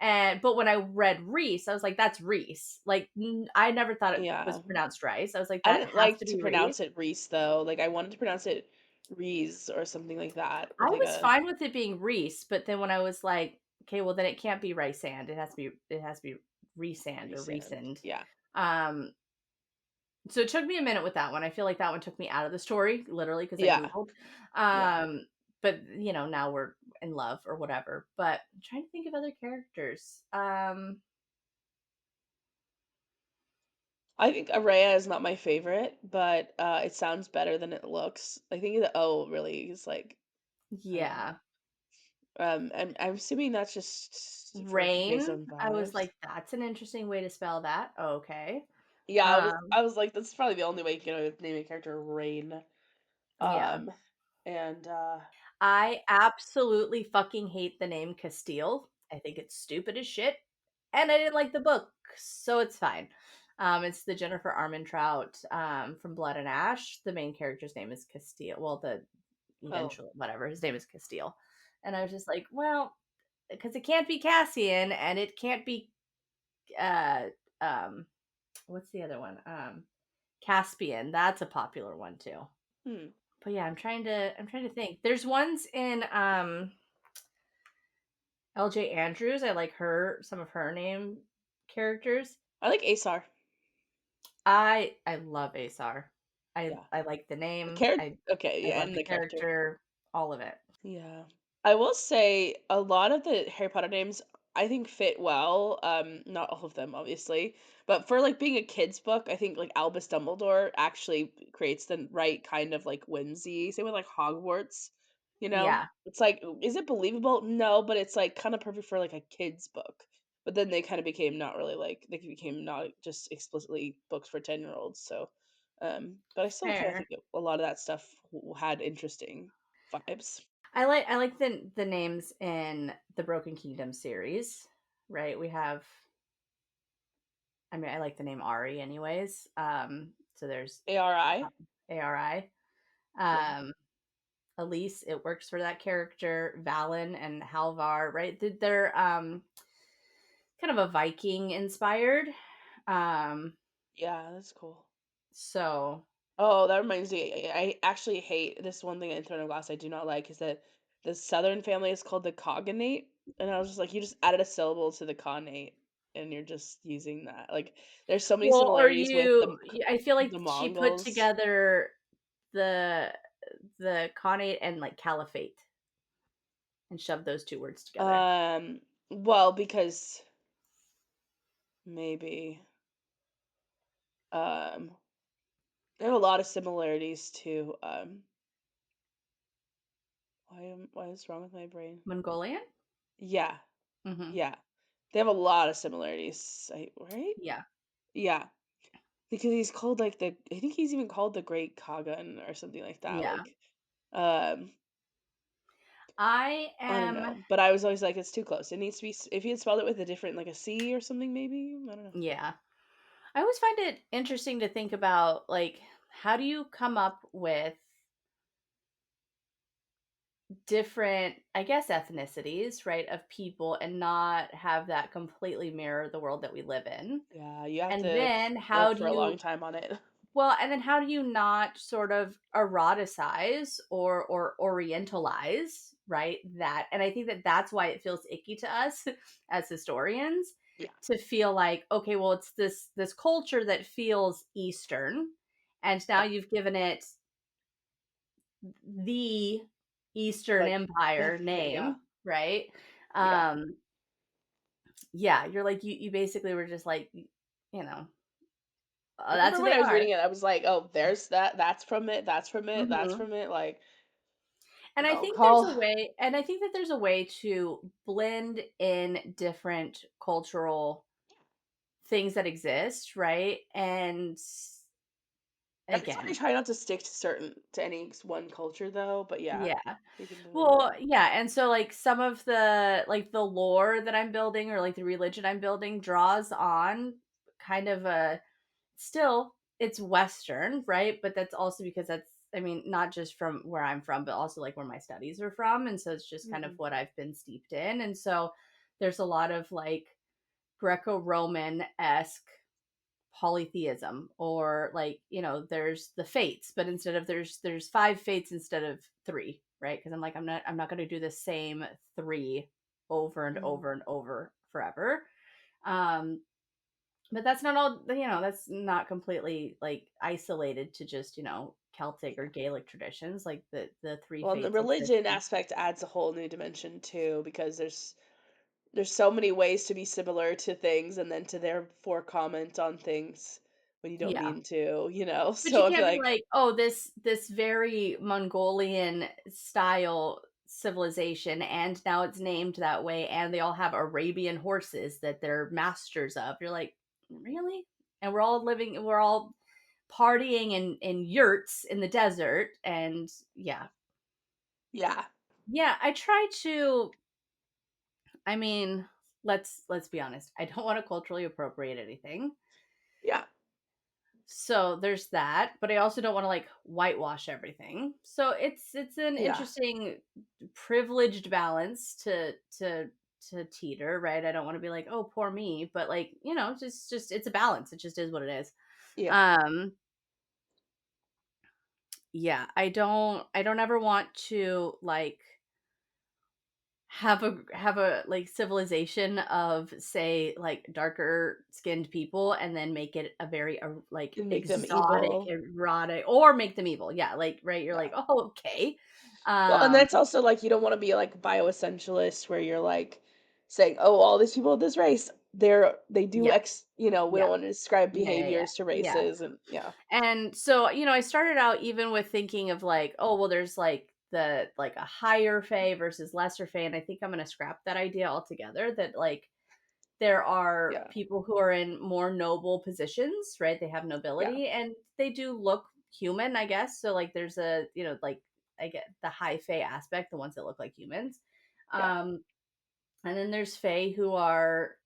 And but when I read Reese, I was like, "That's Reese." Like I never thought it was Yeah. pronounced rice. I was like, I "That didn't has like to to be Reese." pronounce it Reese though. Like I wanted to pronounce it Reese or something like that I with like was a fine with it being Reese, but then when I was like, okay, well then it can't be rice sand. It has to be resand or Reese and resend. yeah. Um so it took me a minute with that one. I feel like that one took me out of the story, literally, because I Yeah. Googled. Yeah. But now we're in love or whatever. But I'm trying to think of other characters. I think Araya is not my favorite, but it sounds better than it looks. I think the O really is like I don't know. Yeah. And I'm assuming that's just for based Rain. on I was vibes. like, that's an interesting way to spell that. Okay. Yeah, Um, I was like, that's probably the only way you can name a character Rain. yeah. Um, and I absolutely fucking hate the name Castile. I think it's stupid as shit, and I didn't like the book, so it's fine. It's the Jennifer Armentrout from Blood and Ash. The main character's name is Castile. Well, the oh, eventual whatever his name is Castile, and I was just like, well, because it can't be Cassian, and it can't be uh um what's the other one Caspian. That's a popular one too. hmm. But yeah, I'm trying to think. There's ones in LJ Andrews. I like some of her name characters. I like Asar. I love Asar. Yeah. I like the The name. character. Okay, I yeah, love and the the character. character, all of it. Yeah. I will say a lot of the Harry Potter names I think fit well. Not all of them obviously, but for like being a kid's book, I think like Albus Dumbledore actually creates the right kind of like whimsy. Same with like Hogwarts, you know? Yeah, It's like is it believable? No, but it's like kind of perfect for like a kid's book. But then they kind of became not really like they became not just explicitly books for 10-year-olds. So but I still kind of fair. think a lot of that stuff had interesting vibes. I like the names in the Broken Kingdom series, right? We have I mean, I like the name Ari anyways. So there's ARI? Ari. Yeah. Um, Elise, it works for that character. Valen and Halvar, right? They're kind of a Viking inspired. Um, Yeah, that's cool. so Oh, that reminds me, I actually hate this one thing in Throne of Glass I do not like is that the Southern family is called the Cognate, and I was just like, you just added a syllable to the cognate, and you're just using that. Like, there's so many well, or similarities with you I feel like the she put Mongols. together the the Khanate and like Caliphate and shoved those two words together. Um, well, because maybe um there are a lot of similarities to why is wrong with my brain? Mongolian? Yeah, Mhm. yeah. They have a lot of similarities, right? Yeah. Yeah, because he's called like I think he's even called the Great Kagan or something like that. Yeah. Like, um, I I don't am know, but I was always like, it's too close. It needs to be if he had spelled it with a different like a C or something, maybe. I don't know. yeah. I always find it interesting to think about like how do you come up with different, I guess, ethnicities, right, of people and not have that completely mirror the world that we live in? Yeah, you have And to then work how do for a you long time on it. well, and then how do you not sort of eroticize or orientalize, right? That and I think that that's why it feels icky to us as historians Yeah, to feel like, okay, well, it's this culture that feels Eastern, and now yeah, you've given it the Eastern like Empire okay, yeah, name, right? yeah. Um, yeah, you're like you basically were just like, you know, I that's remember who when they I was are. reading it, I was like, oh, there's that. That's from it. That's from it. That's Mhm. from it. Like, And I no think there's a call. way and I think that there's a way to blend in different cultural things that exist, right? And I guess I again, try not to stick to any one culture though. But yeah, yeah. you can do what you Well, want. yeah, and so like some of the lore that I'm building or like the religion I'm building draws on kind of a still it's western, right? But that's also because that's I mean, not just from where I'm from, but also like where my studies are from, and so it's just kind of Hmm. what I've been steeped in. And so there's a lot of like Greco-Roman-esque polytheism or like, there's the fates, but instead of there's five fates instead of three, right? Because I'm not going to do the same three over and Hmm. over and over forever. Um but that's not all, that's not completely like isolated to just, Celtic or Yeah. Gaelic traditions. Like the three Well, and the fates exist. religion aspect adds a whole new dimension too, because there's so many ways to be similar to things, and then to therefore comment on things when you don't Yeah. mean to, you know. But you So I feel can't be like like, "Oh, this very Mongolian style civilization, and now it's named that way, and they all have Arabian horses that they're masters of." You're like, "Really?" And we're all partying in yurts in the desert, and yeah. yeah, Yeah, I try to I mean, let's be honest. I don't wanna culturally appropriate anything. yeah, So there's that, but I also don't want to like whitewash everything. So it's an yeah, interesting privileged balance to teeter, right? I don't want to be like, "Oh, poor me," but like, just it's a balance. It just is what it is. yeah, Um yeah, I don't ever want to like have a like civilization of, say, like darker skinned people, and then make it a very like And make them exotic, evil. erotic, or make them evil. Yeah, like right. You're Yeah. like, oh, okay. Well, and Um, that's also, like, you don't wanna be, like, bioessentialist where you're, like, saying, "Oh, all these people of this race, they do yeah, X," we yeah, don't wanna describe yeah. behaviors to Yeah. races and yeah. And so, I started out even with thinking of like, oh, well, there's like like a higher Fae versus lesser Fae. And I think I'm going to scrap that idea altogether, that like there are Yeah. people who are in more noble positions, right? They have Yeah. nobility and they do look human, I guess. So, like, there's like, I get the high Fae aspect, the ones that look like humans. Yeah. Um, and then there's Fae who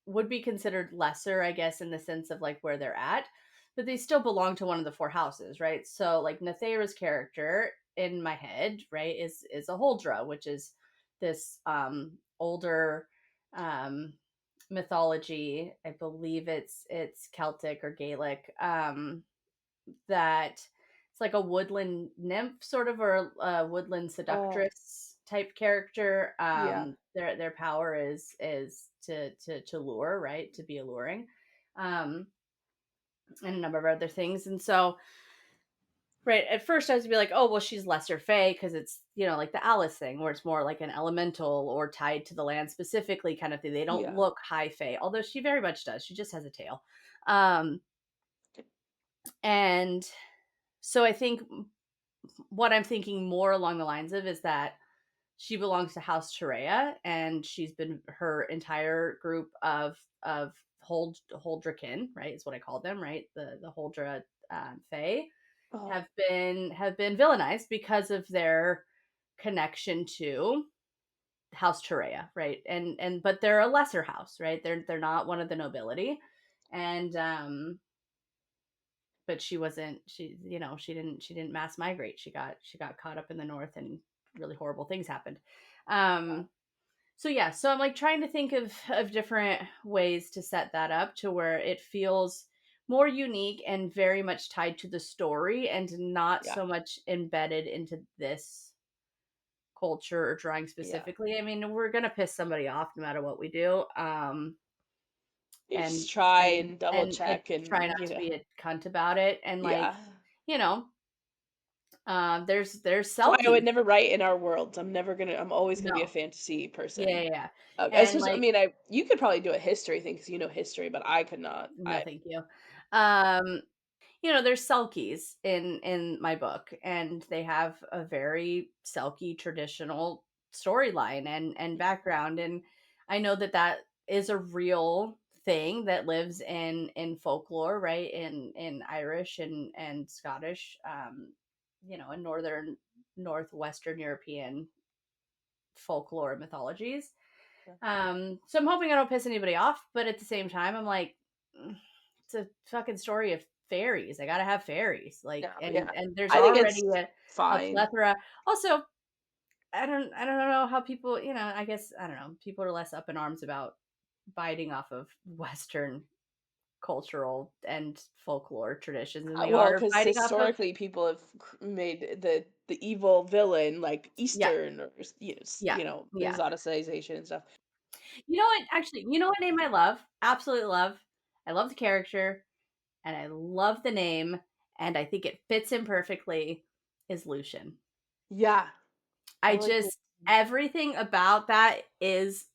would be considered lesser, I guess, in the sense of like where they're at, but they still belong to one of the four houses, right? So like Nathera's character in my head, right, is a Holdra, which is this older um mythology. I believe it's Celtic or Gaelic. That it's like a woodland nymph sort of, or a woodland Oh, seductress type character. yeah. Their power is to lure, right, to be alluring, um and a number of other things. And so right at first I was be like, oh well, she's lesser Fae because it's like the Alice thing where it's more like an elemental or tied to the land specifically kind of thing. They don't Yeah. look high Fae, although she very much does. She just has a tail. um and so I think what I'm thinking more along the lines of is that she belongs to House Sharia, and she's been her entire group of Holdrikin, right? Is what I call them, right? The Holdra Fae Oh, have been villainized because of their connection to House Sharia, right? And but they're a lesser house, right? They're not one of the nobility, and but she wasn't she didn't mass migrate. She got caught up in the north, and really horrible things happened. yeah. So yeah, so I'm like trying to think of different ways to set that up to where it feels more unique and very much tied to the story, and not Yeah. so much embedded into this culture or drawing Yeah. specifically. I mean, we're gonna piss somebody off no matter what we do. You And just try and and double and I check try and, not to be a cunt about it. And yeah. like, you know, there's That's why I would selkies. never write in our worlds. I'm always gonna be a No. fantasy Yeah, person. yeah, yeah. And Especially I like, mean, you could probably do a history thing because you know history, but I could not. no, thank you. Um, there's selkies in my book, and they have a very selkie traditional storyline and background. And I know that that is a real thing that lives in folklore, right? In Irish and Scottish, in northwestern European folklore mythologies. Yeah. So I'm hoping I don't piss anybody off, but at the same time, I'm like, "Mm, it's a fucking story of fairies. I gotta have fairies, like, Yeah, and yeah. there's I think already it's a fine. plethora. Also, I don't know how people, I guess I don't know. People are less up in arms about biting off of Western cultural and folklore traditions than they Well, are because biting off of. historically people have made the evil villain like Yeah, Eastern or yeah, yeah. exoticization and stuff. You know what? Actually, you know what name I love? Absolutely love. I love the character, and I love the name, and I think it fits him perfectly, is Lucian. Yeah, I I like. just everything about that is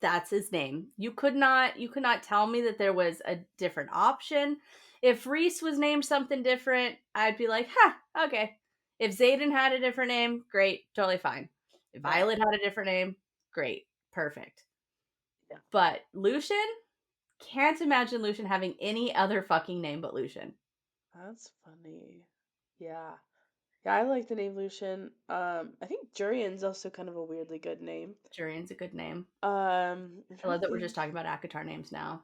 that's his name. You could not tell me that there was a different option. If Reese was named something different, I'd be like, "Huh, okay." If Zayden had a different name, great, totally fine. If Yeah, Violet had a different name, great, perfect. yeah. But Lucian, can't imagine Lucian having any other fucking name but Lucian. That's funny. Yeah. Yeah, I like the name Lucian. I think Jurian's also kind of a weirdly good name. Jurian's a good name. I'm I trying love to that we're just think. talking about Akatar names now.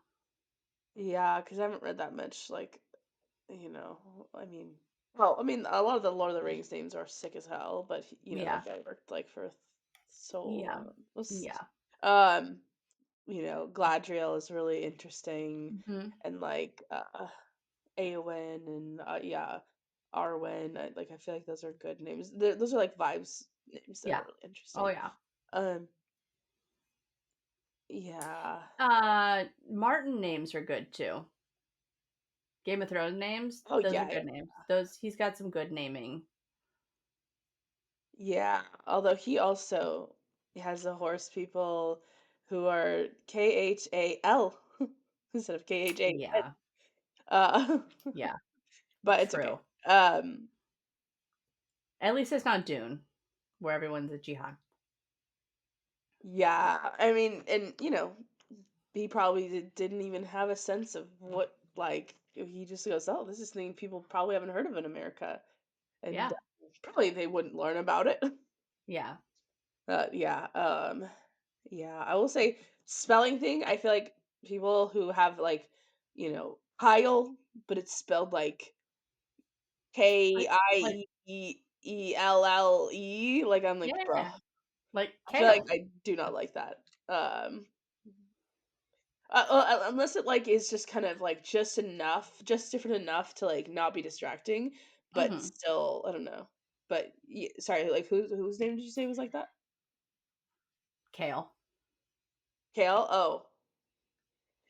Yeah, because I haven't read that much. I mean, well, I mean, a lot of the Lord of the Rings names are sick as hell, but Yeah. that guy worked like for so Yeah. long. Yeah. Um, Gladriel is really interesting, Mhm. and like Aowen and yeah, Arwen. I feel like those are good names. Those are like vibes names that are Yeah. really Oh, interesting. yeah. Um, Yeah. Martin names are good too. Game of Thrones names, Oh those are yeah, good names. Those he's got some good naming. yeah. Although he also has a horse people who are KHAL instead of KHA. Yeah. Uh, Yeah. but it's okay. True. Um, At least it's not Dune, where everyone's a jihad. yeah. I mean, and he probably didn't even have a sense of what like he just goes, oh, this is something people probably haven't heard of in America, and Yeah. probably they wouldn't learn about it. Yeah. Yeah. Yeah, I will say spelling thing, I feel like people who have like, Kyle, but it's spelled like Like like Kielle, like I'm like, bro. yeah. Like I feel like kale. I do not like that. Um unless it like is just kind of like just enough, just different enough to like not be distracting, but Mhm. still, I don't know. But sorry, like whose name did you say was like that? Kale. Kale? Oh.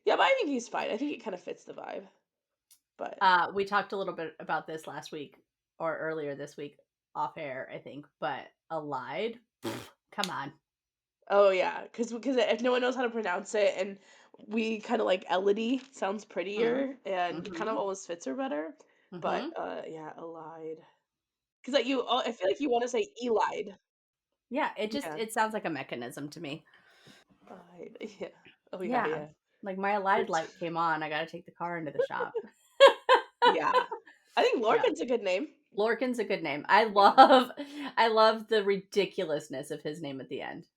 Yeah, but I think he's fine. I think it kind of fits the vibe. But We talked a little bit about this last week or earlier this week off air, I think, but Allied, come on. oh yeah, because if no one knows how to pronounce it, and we kind of like Elodie sounds Mhm. prettier and kind of Mhm. almost fits her better. But Mhm. yeah, Elide. Because like I feel like you want to say Elide. Yeah, Yeah, it sounds like a mechanism to me. Elide. Yeah. Oh yeah, Yeah. yeah. Like my Allied It's, light came on, I got to take the car into the shop. yeah. I think Yeah. Lorcan's a good name. Lorcan's a good name. Yeah. I love the ridiculousness of his name at the end.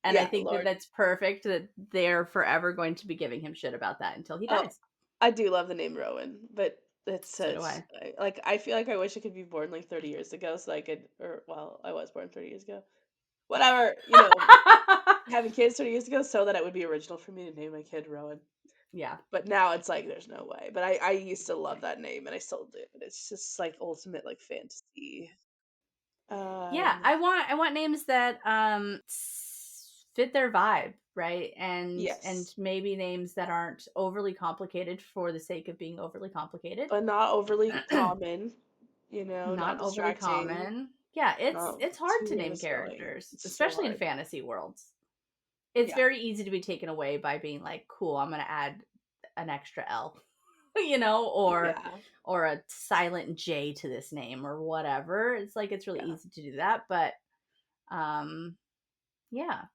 And I Yeah, think that Lord. that's perfect that they're forever going to be giving him shit about that until he Oh, dies. I do love the name Rowan, but it's So do such I. like I feel like I wish I could be born like 30 years ago so I could, or well, I was born 30 years ago. Whatever, having kids 30 years ago so that it would be original for me to name my kid Rowan. Yeah. But now it's like there's no way. But I used to love that name and I still do. But it's just like ultimate like fantasy. Yeah, Um I want names that fit their vibe, right? And yes. maybe names that aren't overly complicated for the sake of being overly complicated. But not overly common, not Not overly distracting, common. Yeah, not it's hard too to weird name of spelling. characters, It's so especially in hard. fantasy worlds. It's Yeah. very easy to be taken away by being like, "Cool, I'm going to add an extra L." Yeah. Or a silent J to this name or whatever. It's like it's really Yeah. easy to do that, but um yeah.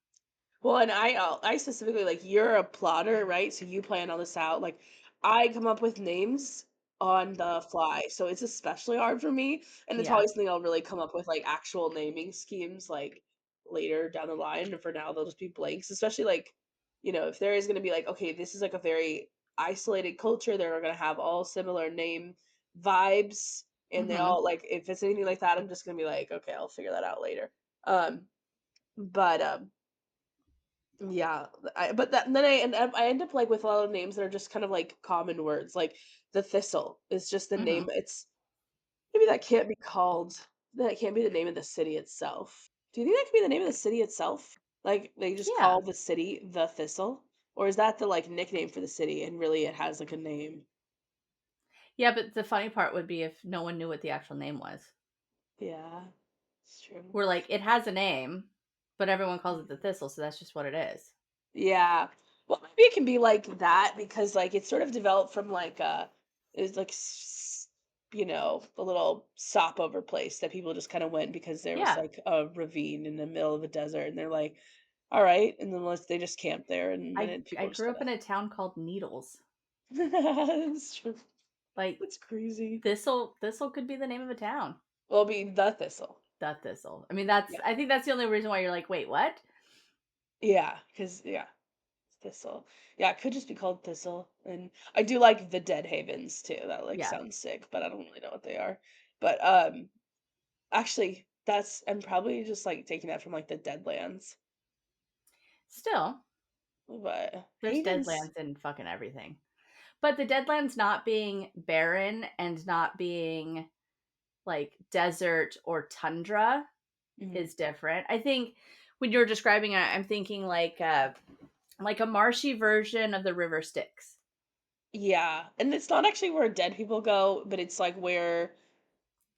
Well, and I specifically like you're a plotter, right? So you plan all this out. Like I come up with names on the fly, so it's especially hard for me. And it's Yeah. probably something I'll really come up with like actual naming schemes like later down the line. And for now, they'll just be blanks. Especially like, if there is going to be like, okay, this is like a very isolated culture. They're going to have all similar name vibes, and they Mhm. all like if it's anything like that, I'm just going to be like, okay, I'll figure that out later. But yeah, but then I end up like with a lot of names that are just kind of like common words. Like the thistle is just the name. Mhm. It's maybe that can't be called. That can't be the name of the city itself. Do you think that could be the name of the city itself? Like they just Yeah. call the city the Thistle, or is that the like nickname for the city and really it has like a name? Yeah, but the funny part would be if no one knew what the actual name was. Yeah, it's true. We're like, it has a name, but everyone calls it the thistle, so that's just what it is. Yeah. Well, maybe it can be like that because like it's sort of developed from like it's like a little stopover place that people just kind of went because there was Yeah. like a ravine in the middle of a desert and they're like, all right, and then they just camped there and then I people just grew kind up in a town called Needles. of It's true. Like That's crazy. Thistle could be the name of a town. Well, it'll be the Thistle. The Thistle. I mean, that's Yeah. I think that's the only reason why you're like, wait, what? Yeah, because yeah. Thistle. Yeah, it could just be called Thistle, and I do like the Dead Havens too, that, like, Yeah. sounds sick, but I don't really know what they are. But, actually, that's I'm probably just, like, taking that from, like, the Deadlands, Still, but there's Havens. deadlands and fucking everything. But the deadlands not being barren and not being like desert or tundra Mhm. is different. I think when you're describing it, I'm thinking like like a marshy version of the river Styx. Yeah, and it's not actually where dead people go, but it's like where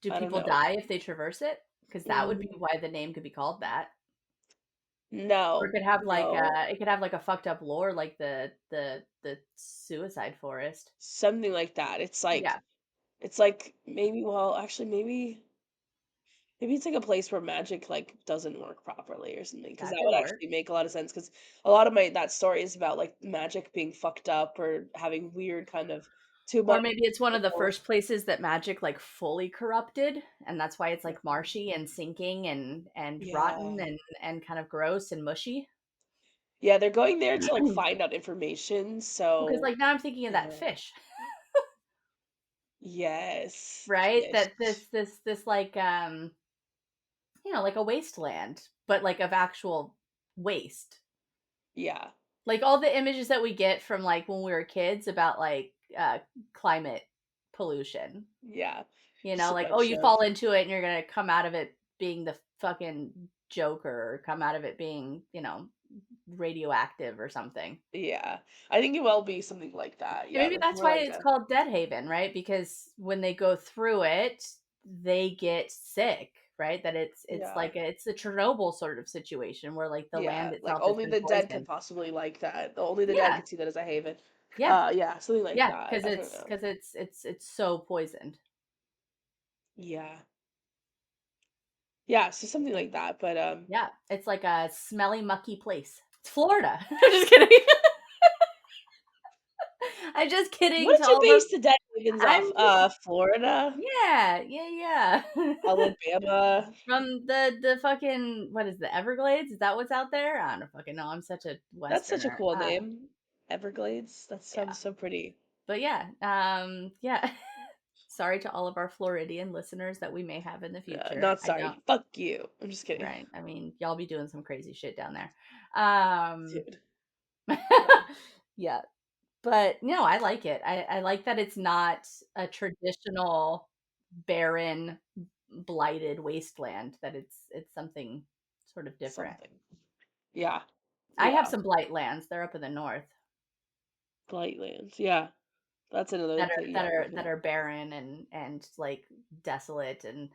Do I don't people know. die if they traverse it? Because that would be Mm, why the name could be called that. Or it no, could have like no, a fucked up lore like the suicide forest. something like that. Yeah, It's like maybe well, actually maybe it's like a place where magic like doesn't work properly or something because that that could would work. actually make a lot of sense because a lot of my that story is about like magic being fucked up or having weird kind of too Or much maybe it's one of the control. first places that magic like fully corrupted, and that's why it's like Mhm. marshy and sinking and rotten Yeah. and kind of gross and mushy. Yeah, they're going there to like find out information, Because so like now I'm thinking of that yeah. fish, Yes. right? Fish. That this like like a wasteland, but like of actual waste. Yeah. Like all the images that we get from like when we were kids about like climate pollution. Yeah. Just a Like, oh, bunch you of fall into it and you're gonna come out of it being the fucking Joker, or come out of it being, radioactive or something. yeah. I think it will be something like that. And Yeah, maybe like that's more why like it's a called Dead Haven, right? Because when they go through it, they get sick, right? That it's yeah. like it's a Chernobyl sort of situation where like the Yeah, land like itself has only been the dead could poisoned. possibly like that. Only the dead Yeah, could see that as a haven. yeah, Yeah, something like yeah, that. because I don't know. it's so poisoned. Yeah. Yeah, so something like that, but, Yeah, it's like a smelly, mucky place. It's Florida. I'm just kidding. I'm just kidding what to did you all the base the dead havens I'm off? just Florida? yeah, yeah, yeah. Alabama? From the fucking what is the Everglades? Is that what's out there? I don't fucking know. I'm such a That's such a Westerner. cool name. Everglades? That Yeah. sounds so pretty. But yeah, yeah. Sorry to all of our Floridian listeners that we may have in the future. Not I don't sorry. Fuck you. I'm just kidding. right. I mean, y'all be doing some crazy shit down there. Um Dude, yeah. yeah. But no, I like it. I like that it's not a traditional barren, blighted wasteland, that it's something sort of different. Something. Yeah. I have Yeah. some blight lands. They're up in the north Blightlands. Yeah. That's another that are thing. that Yeah. are that are barren and like desolate and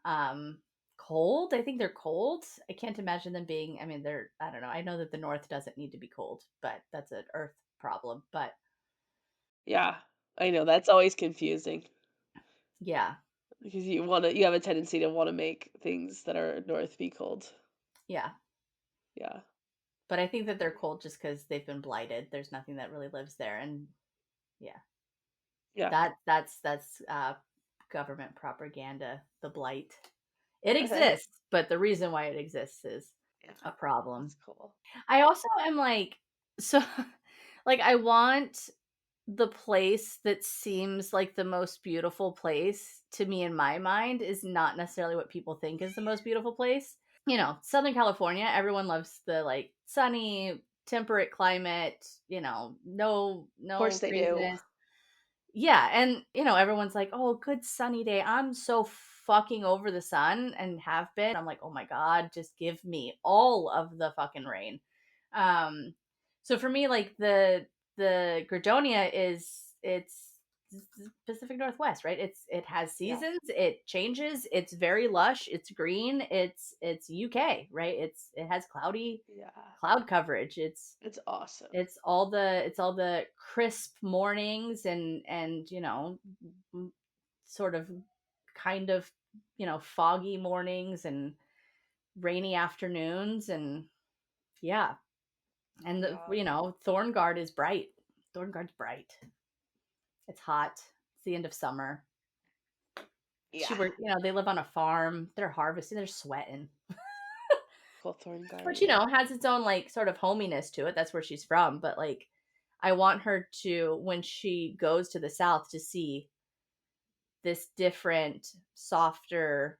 um cold. I think they're cold. I can't imagine them being, I mean, they're, I don't know. I know that the north doesn't need to be cold, but that's an earth problem. But Yeah. I know. That's always confusing yeah. because you have a tendency to want to make things that are north be cold. Yeah. Yeah. But I think that they're cold just because they've been blighted. There's nothing that really lives there. And yeah. Yeah. That's government propaganda, the blight. It Okay. exists, but the reason why it exists is Yeah. a problem. That's cool. I also am like, so like I want the place that seems like the most beautiful place to me in my mind is not necessarily what people think is the most beautiful place. Southern California, everyone loves the like sunny, temperate climate, Of course no they do. craziness. Yeah, and everyone's like, "Oh, good sunny day." I'm so fucking over the sun and have been. I'm like, "Oh my god, just give me all of the fucking rain." Um so for me like the Gredonia it's Pacific Northwest, right? It has Yeah. seasons, it changes, it's very lush, it's green, it's UK, right? It has Yeah. cloud coverage. It's awesome. It's all the crisp mornings and sort of kind of foggy mornings and rainy afternoons, and yeah, and the Yeah. Thorngard is bright. Thorngard's bright. It's hot. It's the end of summer. She Yeah. work they live on a farm, they're harvesting, they're sweating, Hawthorne Garden, which yeah. has its own like sort of hominess to it. That's where she's from, but like I want her to, when she goes to the south, to see this different, softer,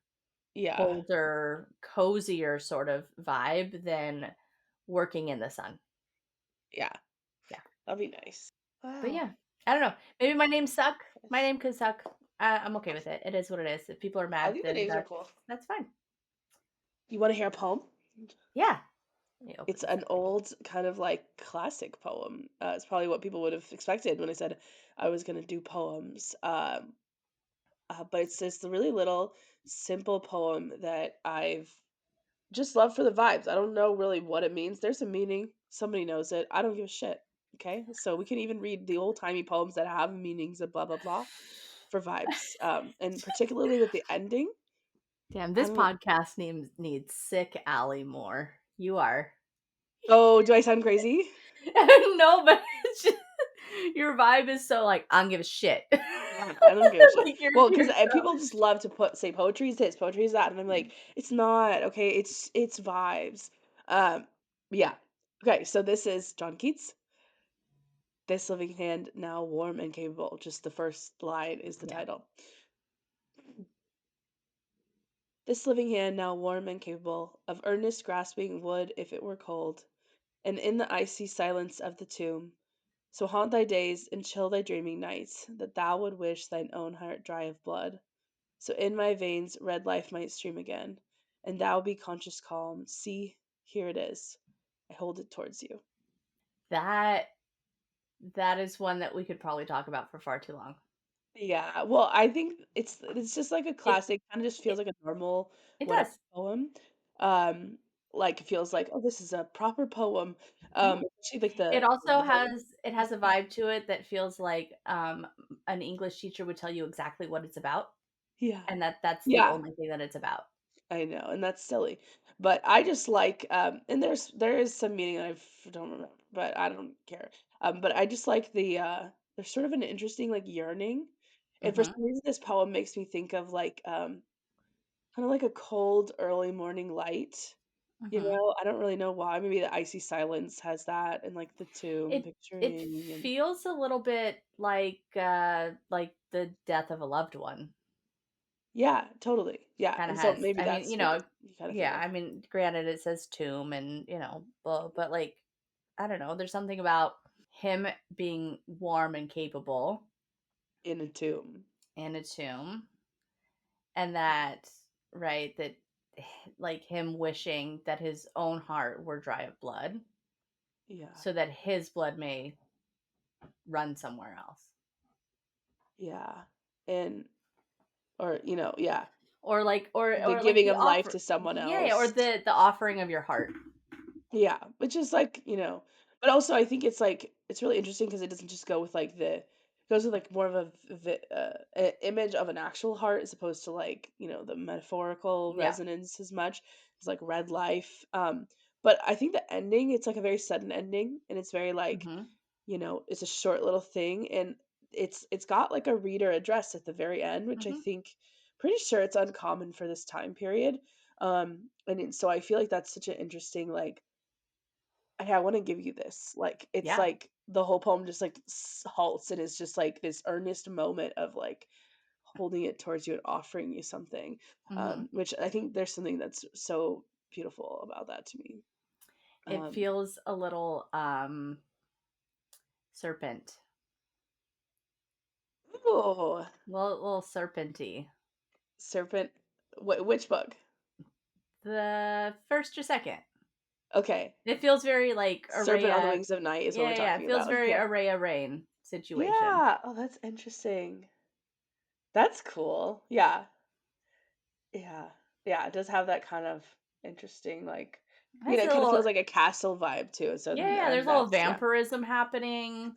Yeah. colder, cozier sort of vibe than working in the sun. Yeah. Yeah. That'd be nice. But Wow. yeah, I don't know. Maybe my name suck. My Yes. name could suck. I'm okay with it. It is what it is. If people are I mad, think the then names are cool. that's fine. You wanna hear a poem? Yeah. He It's opens an it. old kind of like classic poem. It's probably what people would have expected when I said I was gonna do poems. But it's just a really little simple poem that I've just loved for the vibes. I don't know really what it means. There's a meaning. Somebody knows it. I don't give a shit. Okay, so we can even read the old timey poems that have meanings and blah blah blah for vibes. And particularly with the ending, Damn, I this don't. podcast needs sick Allie more. You are. Oh, do I sound crazy? No, but it's just, your vibe is so like I don't give a shit. Yeah, I don't give a shit. Like Well, you're because so people just love to put say poetry is this, poetry is that, and I'm like, it's not okay. It's vibes. Um, yeah. Okay, so this is John Keats. This living hand now warm and capable. Just the first line is the yeah. title. This living hand now warm and capable of earnest grasping would if it were cold, and in the icy silence of the tomb, so haunt thy days and chill thy dreaming nights, that thou would wish thine own heart dry of blood. So in my veins red life might stream again, and thou be conscious calm. See, here it is. I hold it towards you. That that is one that we could probably talk about for far too long. Yeah, well, I think it's just like a It classic, kind of just feels it like a normal it whatever does. poem. Like it feels like, oh, this is a proper poem. Mhm. Especially like It the also rhythm. has a vibe to it that feels like an English teacher would tell you exactly what it's about, Yeah. and that's the Yeah. only thing that it's about. I know, and that's silly. But I just like and there is some meaning I don't remember, but I don't care. But I just like there's sort of an interesting like yearning. And for Mhm. some reason this poem makes me think of like kind of like a cold early morning light. You Mhm. know, I don't really know why. Maybe the icy silence has that and like the tomb It picturing and feels a little bit like the death of a loved one. yeah, totally. Yeah. Kind of And so has. maybe I mean, that's you what know, you kind of think yeah, of I mean, granted it says tomb and, but like I don't know, there's something about him being warm and capable in a tomb. in a tomb and that right that like him wishing that his own heart were dry of blood Yeah. so that his blood may run somewhere else. Yeah. And or, yeah, the Or like giving the of life offer, to someone yeah, or else. the offering of your heart. Yeah, which is like, but also I think it's like it's really interesting because it doesn't just go with like the it goes with like more of a image of an actual heart as opposed to like, the metaphorical Yeah. resonance as much. It's like red life. But I think the ending, it's like a very sudden ending and it's very like Mhm. it's a short little thing and it's got like a reader address at the very end, which I Mhm. think pretty sure it's uncommon for this time period. So I feel like that's such an interesting like, "Hey, I want to give you this." Like it's Yeah. like the whole poem just like halts and it's just like this earnest moment of like holding it towards you and offering you something. Mhm. Which I think there's something that's so beautiful about that to me. It Um, feels a little serpent. oh, Little serpenty. serpent. Which book? The first or second. Okay. It feels very like Serpent on the Araya. Wings of Night is what we're Yeah, yeah. It talking feels about. very Okay. Araya Rain situation. Yeah. Oh, that's interesting. That's cool. Yeah. Yeah. Yeah, it does have that kind of interesting, like, That's it a kind of little feels like a castle vibe too. So yeah, yeah. There's and a little that's yeah. vampirism happening.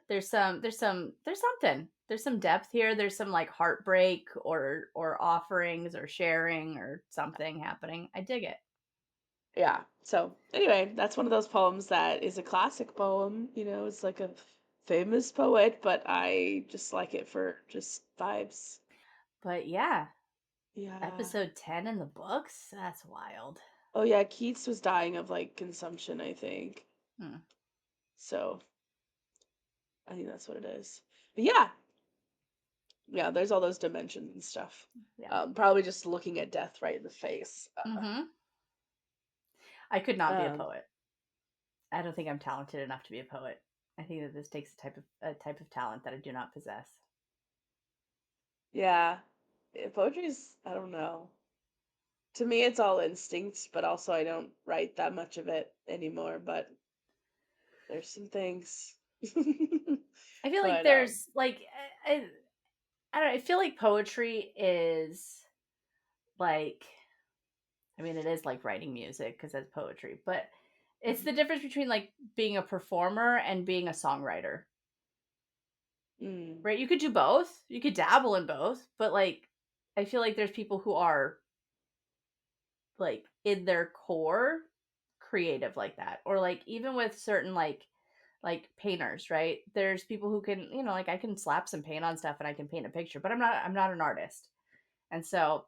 There's something. There's some depth here. There's some like heartbreak or offerings or sharing or something happening. I dig it. Yeah. So anyway, that's one of those poems that is a classic poem. It's like a famous poet, but I just like it for just vibes. But yeah, Yeah. episode 10 in the books. That's wild. Oh yeah, Keats was dying of like consumption, I think. Hmm. So I think that's what it is. But yeah, yeah, there's all those dimensions and stuff. Yeah. Probably just looking at death right in the face. Mhm. I could not be a Um, poet. I don't think I'm talented enough to be a poet. I think that this takes a type of talent that I do not possess. yeah, poetry's, I don't know. To me, it's all instinct, but also I don't write that much of it anymore. But there's some things. I feel like But there's like I don't know, I feel like poetry is like, I mean, it is like writing music because that's poetry, but it's the difference between like being a performer and being a songwriter, mm, right? You could do both, you could dabble in both, but like, I feel like there's people who are like in their core creative like that, or like even with certain like painters, right? There's people who can, like I can slap some paint on stuff and I can paint a picture, but I'm not an artist. And so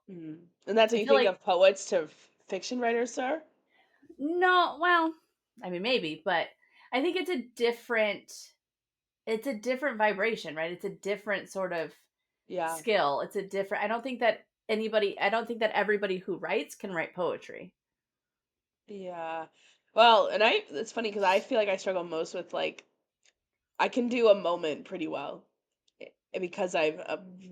and that's I what you feel think like of poets to fiction writers, sir? no, well, I mean maybe, but I think it's a different vibration, right? It's a different sort of Yeah. skill. It's a different I don't think that everybody who writes can write poetry. Yeah. Well, and it's funny because I feel like I struggle most with like I can do a moment pretty well because I've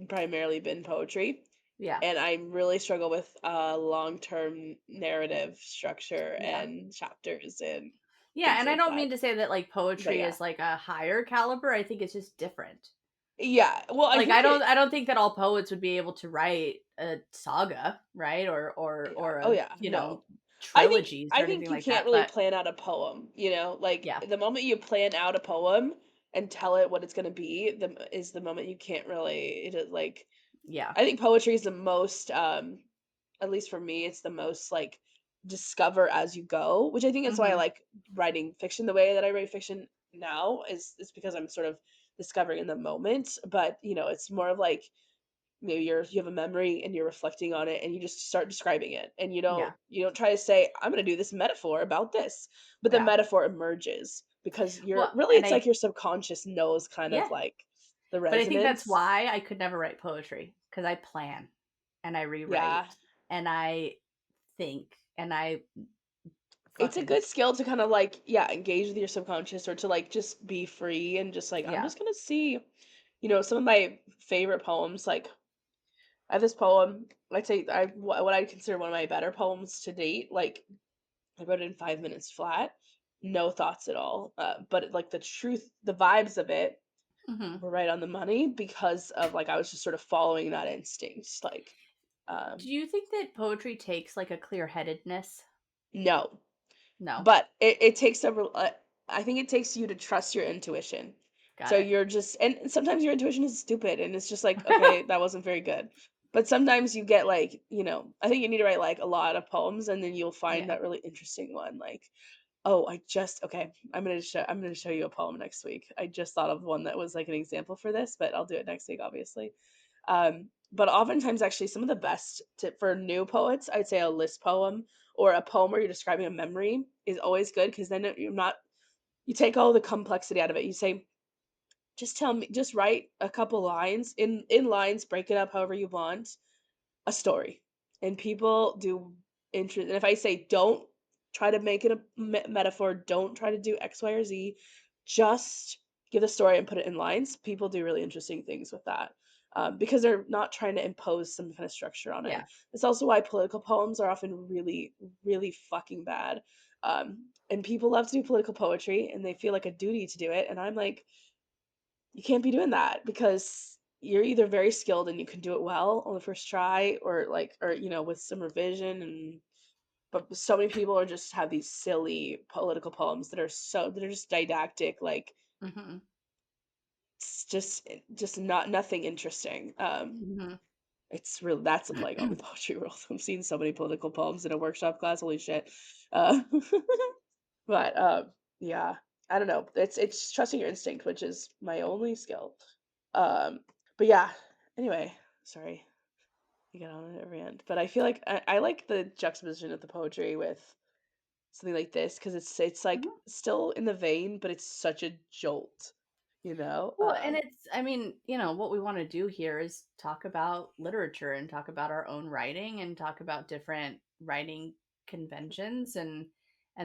primarily been poetry, Yeah. and I really struggle with long-term narrative structure Yeah. and chapters and Yeah, things and I like don't that. mean to say that like But poetry yeah, is like a higher caliber. I think it's just different. yeah. Well, I Like I think don't it. I don't think that all poets would be able to write a saga, right? Or or Yeah. or Oh a, yeah. No. I think trilogies or I anything think you like can't that, really but plan out a poem, Like yeah. the moment you plan out a poem and tell it what it's going to be, is the moment you can't really it is like Yeah. I think poetry is the most at least for me it's the most like discover as you go, which I think is why I Mhm. like writing fiction the way that I write fiction now is because I'm sort of discovering in the moment, but it's more of like maybe you have a memory and you're reflecting on it and you just start describing it and you don't Yeah. you don't try to say I'm going to do this metaphor about this, but the Yeah. metaphor emerges because Well, it's like your subconscious knows kind of yeah, like the but I think that's resonance. why I could never write poetry because I plan and I Yeah, rewrite and I think and I it's a fucking good skill to kind of like engage with your subconscious or to like just be free and just like I'm yeah. just going to see some of my favorite poems like I have this poem I'd say what I consider one of my better poems to date, like I wrote it in 5 minutes flat, no thoughts at all. But like the truth, the vibes of it Mhm. were right on the money because of like I was just sort of following that instinct. Like, Do you think that poetry takes like a clear-headedness? no, No. but it takes I think it takes you to trust your intuition. So Got it. you're just, and sometimes your intuition is stupid and it's just like, okay, that wasn't very good. But sometimes you get like, I think you need to write like a lot of poems and then you'll find Yeah. that really interesting one. Like, oh, okay, I'm gonna show you a poem next week. I just thought of one that was like an example for this, but I'll do it next week, obviously. But oftentimes, actually, some of the best for new poets, I'd say a list poem or a poem where you're describing a memory is always good because then you're not you take all the complexity out of it. You say, just write a couple lines in lines, break it up however you want, a story. And people do interest. And if I say, don't try to make it a metaphor, don't try to do X, Y, or Z, just give the story and put it in lines, people do really interesting things with that. Because they're not trying to impose some kind of structure on it. Yeah. It's also why political poems are often really, really fucking bad. And people love to do political poetry and they feel like a duty to do it. And I'm like, you can't be doing that because you're either very skilled and you can do it well on the first try or with some revision, and but so many people are just have these silly political poems that are just didactic, like Mhm. it's just not nothing interesting. Mhm. It's real that's some like on the poetry world. I've seen so many political poems in a workshop class, holy shit. uh but yeah, I don't know, it's trusting your instinct, which is my only skill. Um, but yeah, anyway, sorry, I get on it every end. But I feel like I like the juxtaposition of the poetry with something like this because it's like Mhm. still in the vein, but it's such a jolt, you know? Well, and I mean, what we want to do here is talk about literature and talk about our own writing and talk about different writing conventions and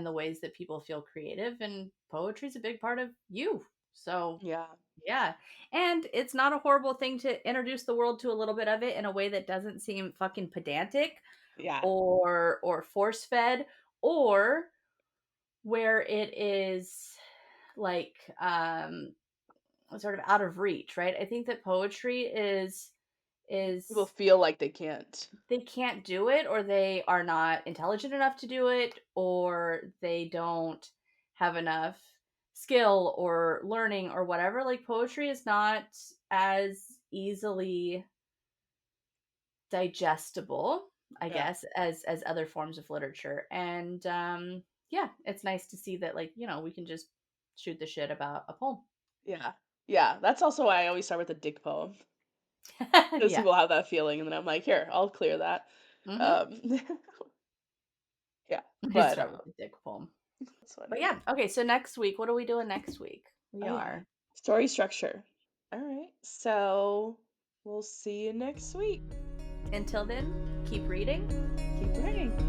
the ways that people feel creative, and poetry is a big part of you. So, Yeah. yeah. And it's not a horrible thing to introduce the world to a little bit of it in a way that doesn't seem fucking pedantic. Yeah. or force fed, or where it is like sort of out of reach, right? I think that poetry People is feel like they can't. they can't do it, or they are not intelligent enough to do it, or they don't have enough skill or learning or whatever. Like poetry is not as easily digestible, I Yeah. guess, as other forms of literature. And yeah, it's nice to see that, like, we can just shoot the shit about a poem. Yeah. Yeah, that's also why I always start with a dick poem, because Yeah. people have that feeling, and then I'm like, "Here, I'll clear that." Mhm. Um, yeah, Just but, start with the dick poem. that's But funny. yeah, okay, so next week, what are we doing next week? We Oh, yeah. are. Story structure. Alright, so we'll see you next week. Until then, keep reading. Keep writing.